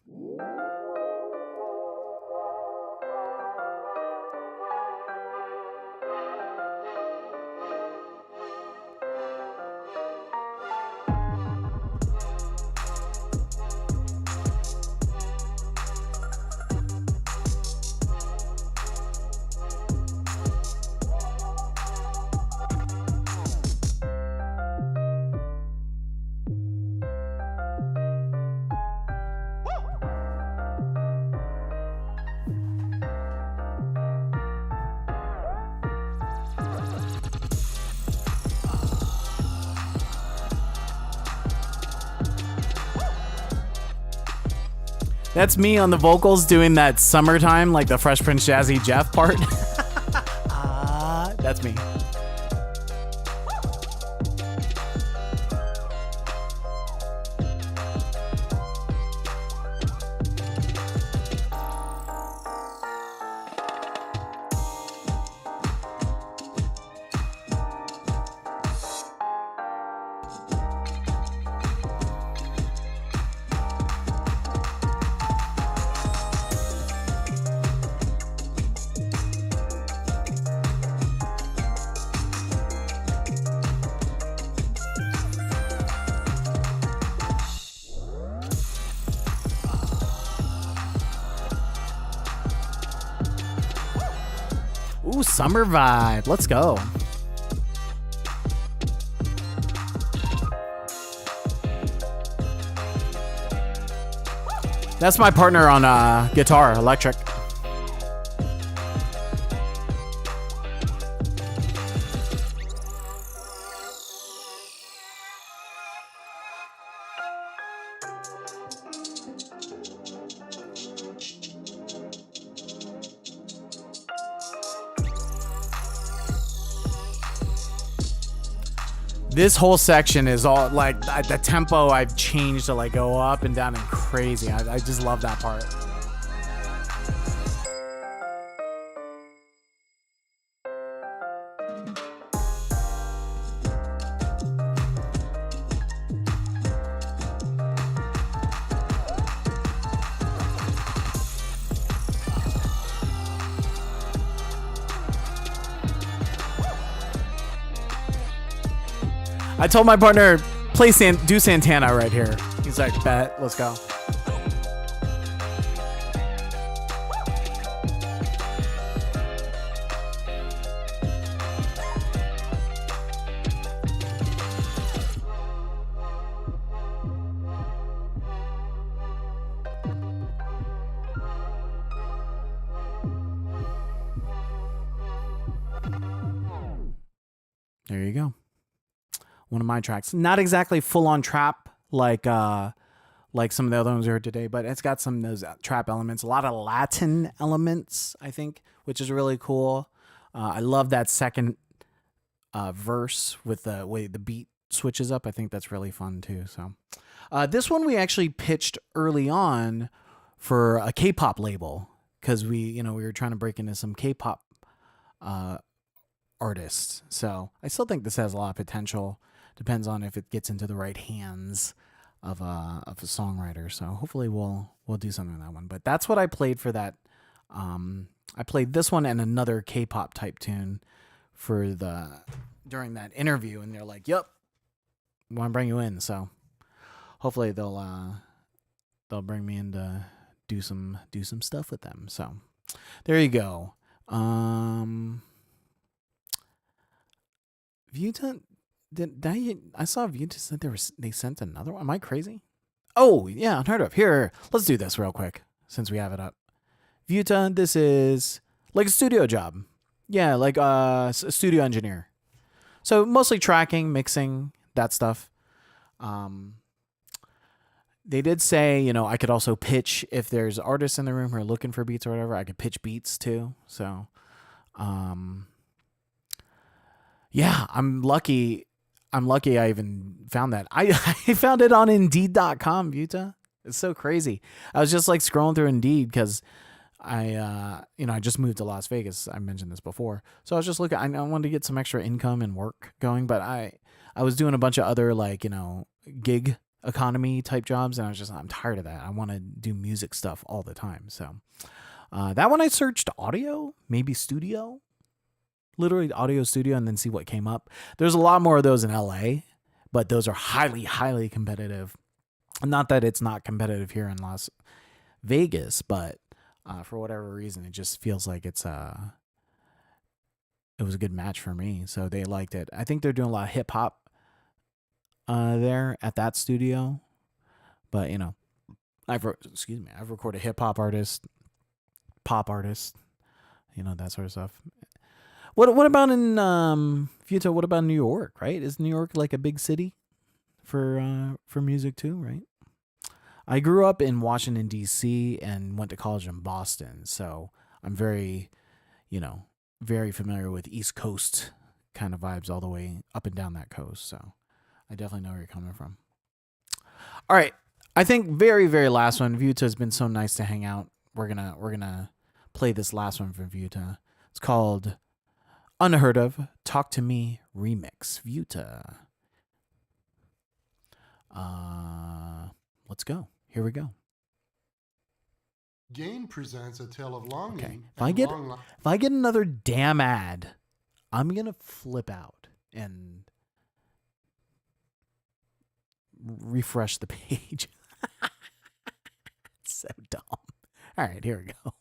That's me on the vocals doing that summertime, like the Fresh Prince Jazzy Jeff part. That's me. Ooh, summer vibe. Let's go. That's my partner on guitar, electric. This whole section is all like the tempo I've changed to like go up and down and crazy. I just love that part. I told my partner, do Santana right here. He's like, bet, let's go. There you go. One of my tracks. Not exactly full on trap like some of the other ones we heard today, but it's got some of those trap elements, a lot of Latin elements, I think, which is really cool. I love that second verse with the way the beat switches up. I think that's really fun too. So this one we actually pitched early on for a K-pop label because we were trying to break into some K-pop artists. So I still think this has a lot of potential. Depends on if it gets into the right hands of a songwriter. So hopefully we'll do something on that one. But that's what I played for that. I played this one and another K-pop type tune during that interview, and they're like, "Yep, we want to bring you in." So hopefully they'll bring me in to do some stuff with them. So there you go. Vuta. I saw Vuta said they sent another one. Am I crazy? Oh, yeah, unheard of. Here, let's do this real quick since we have it up. Vuta, this is like a studio job. Yeah, like a studio engineer. So mostly tracking, mixing, that stuff. They did say, I could also pitch if there's artists in the room who are looking for beats or whatever. I could pitch beats too. So, yeah, I'm lucky I even found that. I found it on Indeed.com, Vuta. It's so crazy. I was just like scrolling through Indeed because I just moved to Las Vegas. I mentioned this before. So I was just looking. I wanted to get some extra income and work going, but I was doing a bunch of other gig economy type jobs, and I'm tired of that. I want to do music stuff all the time. So that one I searched audio, maybe studio. Literally audio studio, and then see what came up. There's a lot more of those in LA, but those are highly, highly competitive. Not that it's not competitive here in Las Vegas, but for whatever reason, it just feels like it was a good match for me. So they liked it. I think they're doing a lot of hip hop there at that studio, but I've recorded hip hop artists, pop artists, that sort of stuff. What about in Vuta? What about New York? Right? Is New York like a big city for music too? Right? I grew up in Washington D.C. and went to college in Boston, so I'm very, very familiar with East Coast kind of vibes all the way up and down that coast. So I definitely know where you're coming from. All right, I think very, very last one. Vuta has been so nice to hang out. We're gonna play this last one from Vuta. It's called Unheard Of, Talk to Me Remix, Vuta. Let's go. Here we go. Gain presents A Tale of Longing. Okay. If I get another damn ad, I'm gonna flip out and refresh the page. So dumb. All right, here we go.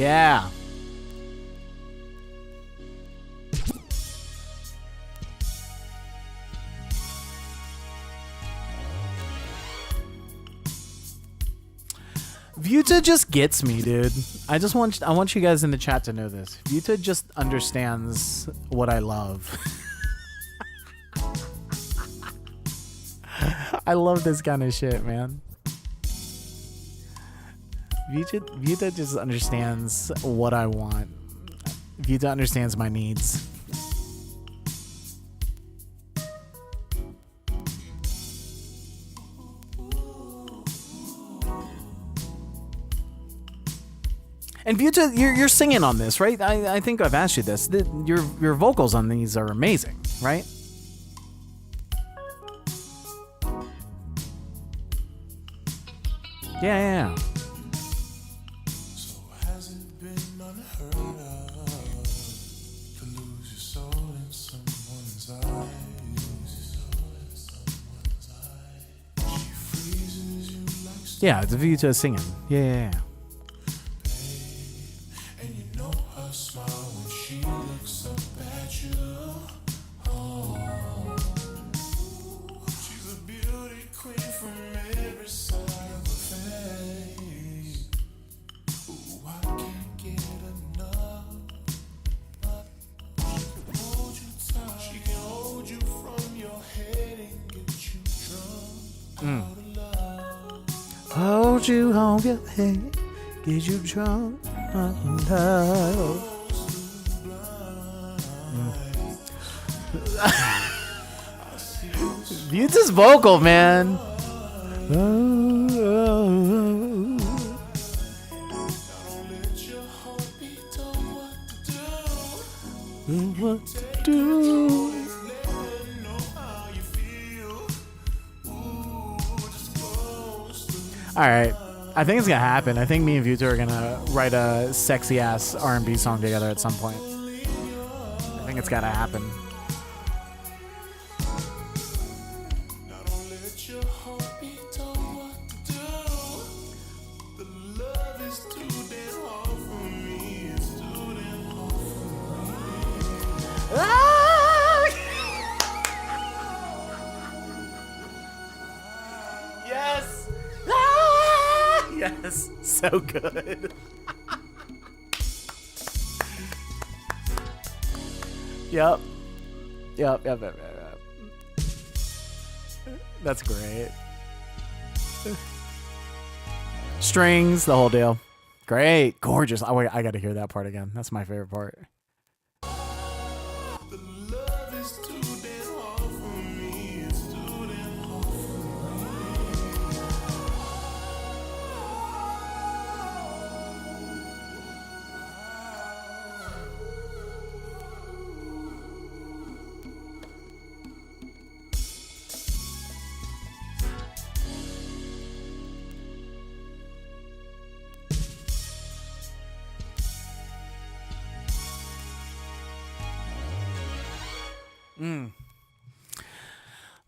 Yeah. Vuta just gets me, dude. I want you guys in the chat to know this. Vuta just understands what I love. I love this kind of shit, man. Vuta just understands what I want. Vuta understands my needs. And Vuta, you're singing on this, right? I think I've asked you this. Your vocals on these are amazing, right? Yeah. So has it been unheard of to lose your soul in someone's eyes? She freezes you like Yeah, it's Vuta singing. Yeah. and you know her smile when she looks up at you. Oh, she's a beauty queen from every side of her face. Ooh, I can't get enough. She can hold you tight. She can hold you from your head and get you drunk. Out of love. Hold you on your head, get you drunk. Vuta's vocal, man. Don't let your heart be told what to What to do? let her know how you feel. Ooh, just close to All right, I think it's gonna happen. I think me and Vuta are gonna write a sexy ass R&B song together at some point. I think it's gotta happen. Now don't let your heart be told what to do. The love is too damn hard for me. It's too damn hard for me. Yes. Yes. So good. Yep. That's great. Strings, the whole deal. Great. Gorgeous. Oh, wait, I got to hear that part again. That's my favorite part. The love is too damn hard for me. It's too damn hard for me.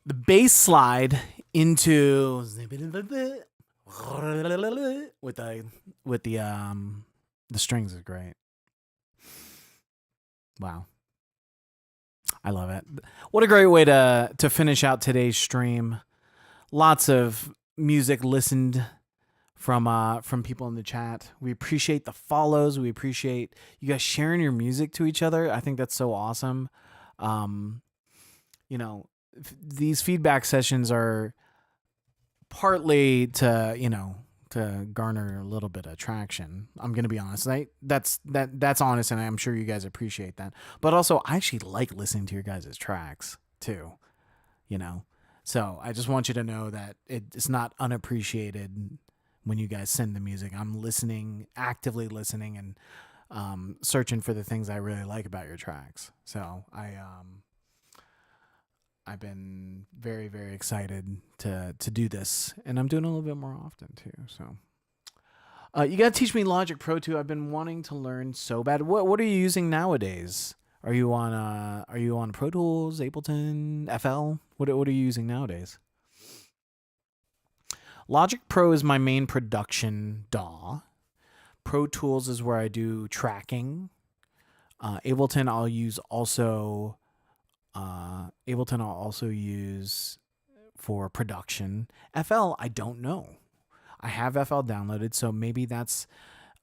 The bass slide into with the strings is great. Wow. I love it. What a great way to finish out today's stream. Lots of music listened from people in the chat. We appreciate the follows. We appreciate you guys sharing your music to each other. I think that's so awesome. You know, these feedback sessions are partly to garner a little bit of traction. I'm gonna be honest. That's honest, and I'm sure you guys appreciate that. But also, I actually like listening to your guys' tracks too. So I just want you to know that it's not unappreciated when you guys send the music. I'm listening, actively listening, and searching for the things I really like about your tracks. So I've been very, very excited to do this, and I'm doing a little bit more often too. So you gotta teach me Logic Pro too. I've been wanting to learn so bad. What are you using nowadays? Are you on Pro Tools, Ableton, FL? What are you using nowadays? Logic Pro is my main production DAW, Pro Tools is where I do tracking. Ableton I'll also use for production. FL I don't know. I have FL downloaded, so maybe that's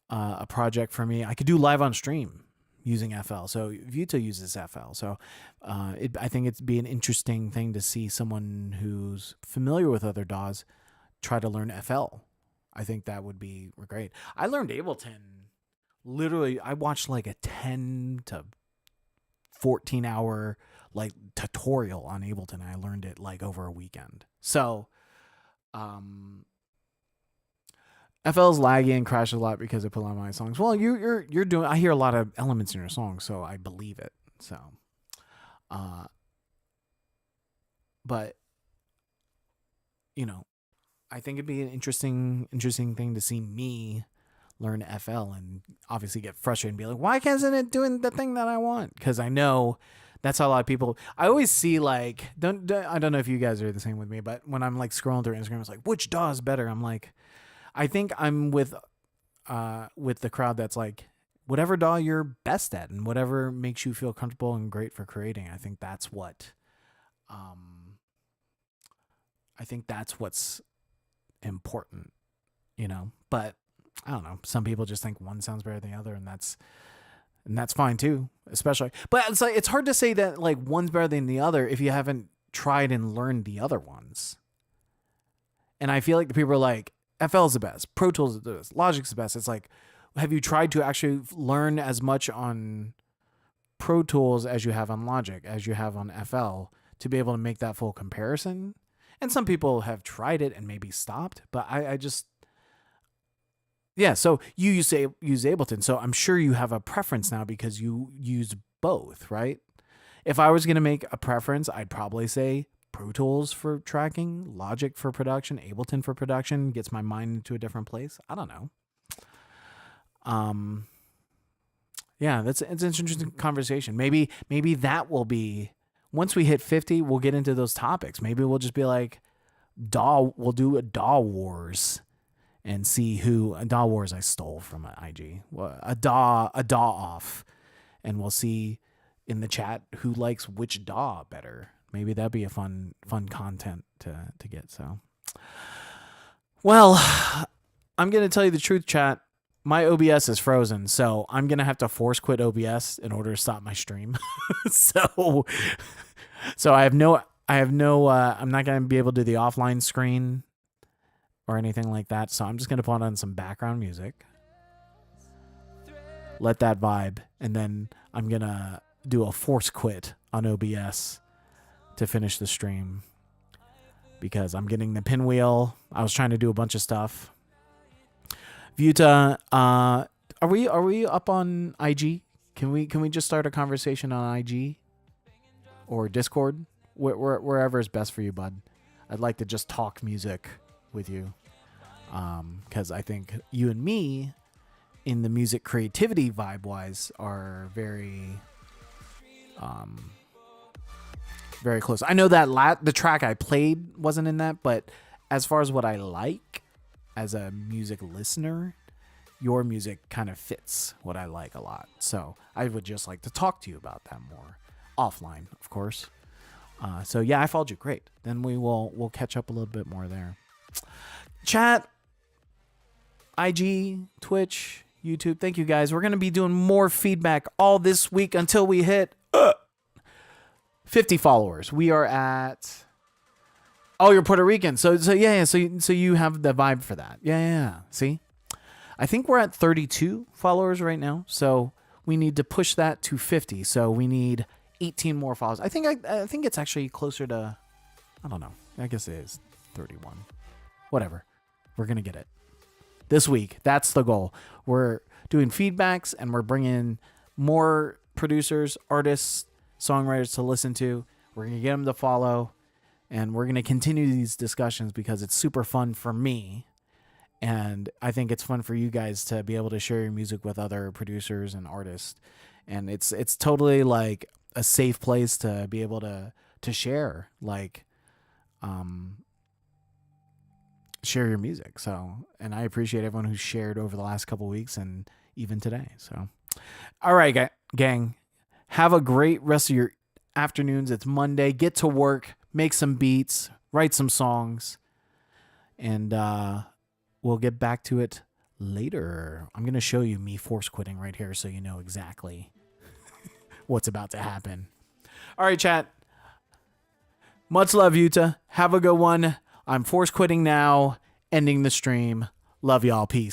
a project for me. I could do live on stream using FL. So Vuta uses FL. So I think it'd be an interesting thing to see someone who's familiar with other DAWs try to learn FL. I think that would be great. I learned Ableton. Literally, I watched like a 10 to 14 hour like tutorial on Ableton. I learned it like over a weekend. So, FL's laggy and crashes a lot because I put on my songs. Well, you're doing. I hear a lot of elements in your song, so I believe it. So, but you know, I think it'd be an interesting thing to see me learn FL and obviously get frustrated and be like, why isn't it doing the thing that I want? Because I know that's how a lot of people. I always see like I don't know if you guys are the same with me, but when I'm like scrolling through Instagram, it's like which DAW is better. I'm like, I think I'm with the crowd that's like whatever DAW you're best at and whatever makes you feel comfortable and great for creating. I think that's what's important, you know. But I don't know. Some people just think one sounds better than the other, and that's fine too. Especially, but it's like it's hard to say that like one's better than the other if you haven't tried and learned the other ones. And I feel like the people are like, FL is the best, Pro Tools is the best, Logic's the best. It's like, have you tried to actually learn as much on Pro Tools as you have on Logic, as you have on FL, to be able to make that full comparison? And some people have tried it and maybe stopped, but I just, yeah. So you use Ableton, so I'm sure you have a preference now because you use both, right? If I was going to make a preference, I'd probably say Pro Tools for tracking, Logic for production, Ableton for production. Gets my mind into a different place. I don't know. Yeah, it's an interesting conversation. Maybe that will be, once we hit 50, we'll get into those topics. Maybe we'll just be like, we'll do a DAW Wars and see who, a DAW Wars I stole from an IG, a DAW off, and we'll see in the chat who likes which DAW better. Maybe that'd be a fun content to get. So, well, I'm going to tell you the truth, chat. My OBS is frozen, so I'm going to have to force quit OBS in order to stop my stream. so I'm not going to be able to do the offline screen or anything like that. So I'm just going to put on some background music, let that vibe, and then I'm going to do a force quit on OBS to finish the stream because I'm getting the pinwheel. I was trying to do a bunch of stuff. Vuta, are we up on IG? Can we just start a conversation on IG or Discord? Wherever is best for you, bud. I'd like to just talk music with you, because I think you and me, in the music creativity vibe wise, are very close. I know that the track I played wasn't in that, but as far as what I like as a music listener, your music kind of fits what I like a lot. So I would just like to talk to you about that more offline, of course. So yeah, I followed you. Great. Then we'll catch up a little bit more there. Chat, IG, Twitch, YouTube. Thank you guys. We're going to be doing more feedback all this week until we hit 50 followers. We are at, oh, you're Puerto Rican. So yeah. So you have the vibe for that. Yeah. See, I think we're at 32 followers right now. So we need to push that to 50. So we need 18 more followers. I think it's actually closer to, I don't know. I guess it is 31. Whatever. We're going to get it this week. That's the goal. We're doing feedbacks and we're bringing more producers, artists, songwriters to listen to. We're going to get them to follow, and we're going to continue these discussions because it's super fun for me. And I think it's fun for you guys to be able to share your music with other producers and artists. And it's totally like a safe place to be able to share share your music. So, and I appreciate everyone who's shared over the last couple weeks and even today. So, all right, gang, have a great rest of your afternoons. It's Monday. Get to work, make some beats, write some songs, and we'll get back to it later. I'm going to show you me force quitting right here so you know exactly what's about to happen. All right, chat. Much love, Utah. Have a good one. I'm force quitting now, ending the stream. Love y'all. Peace.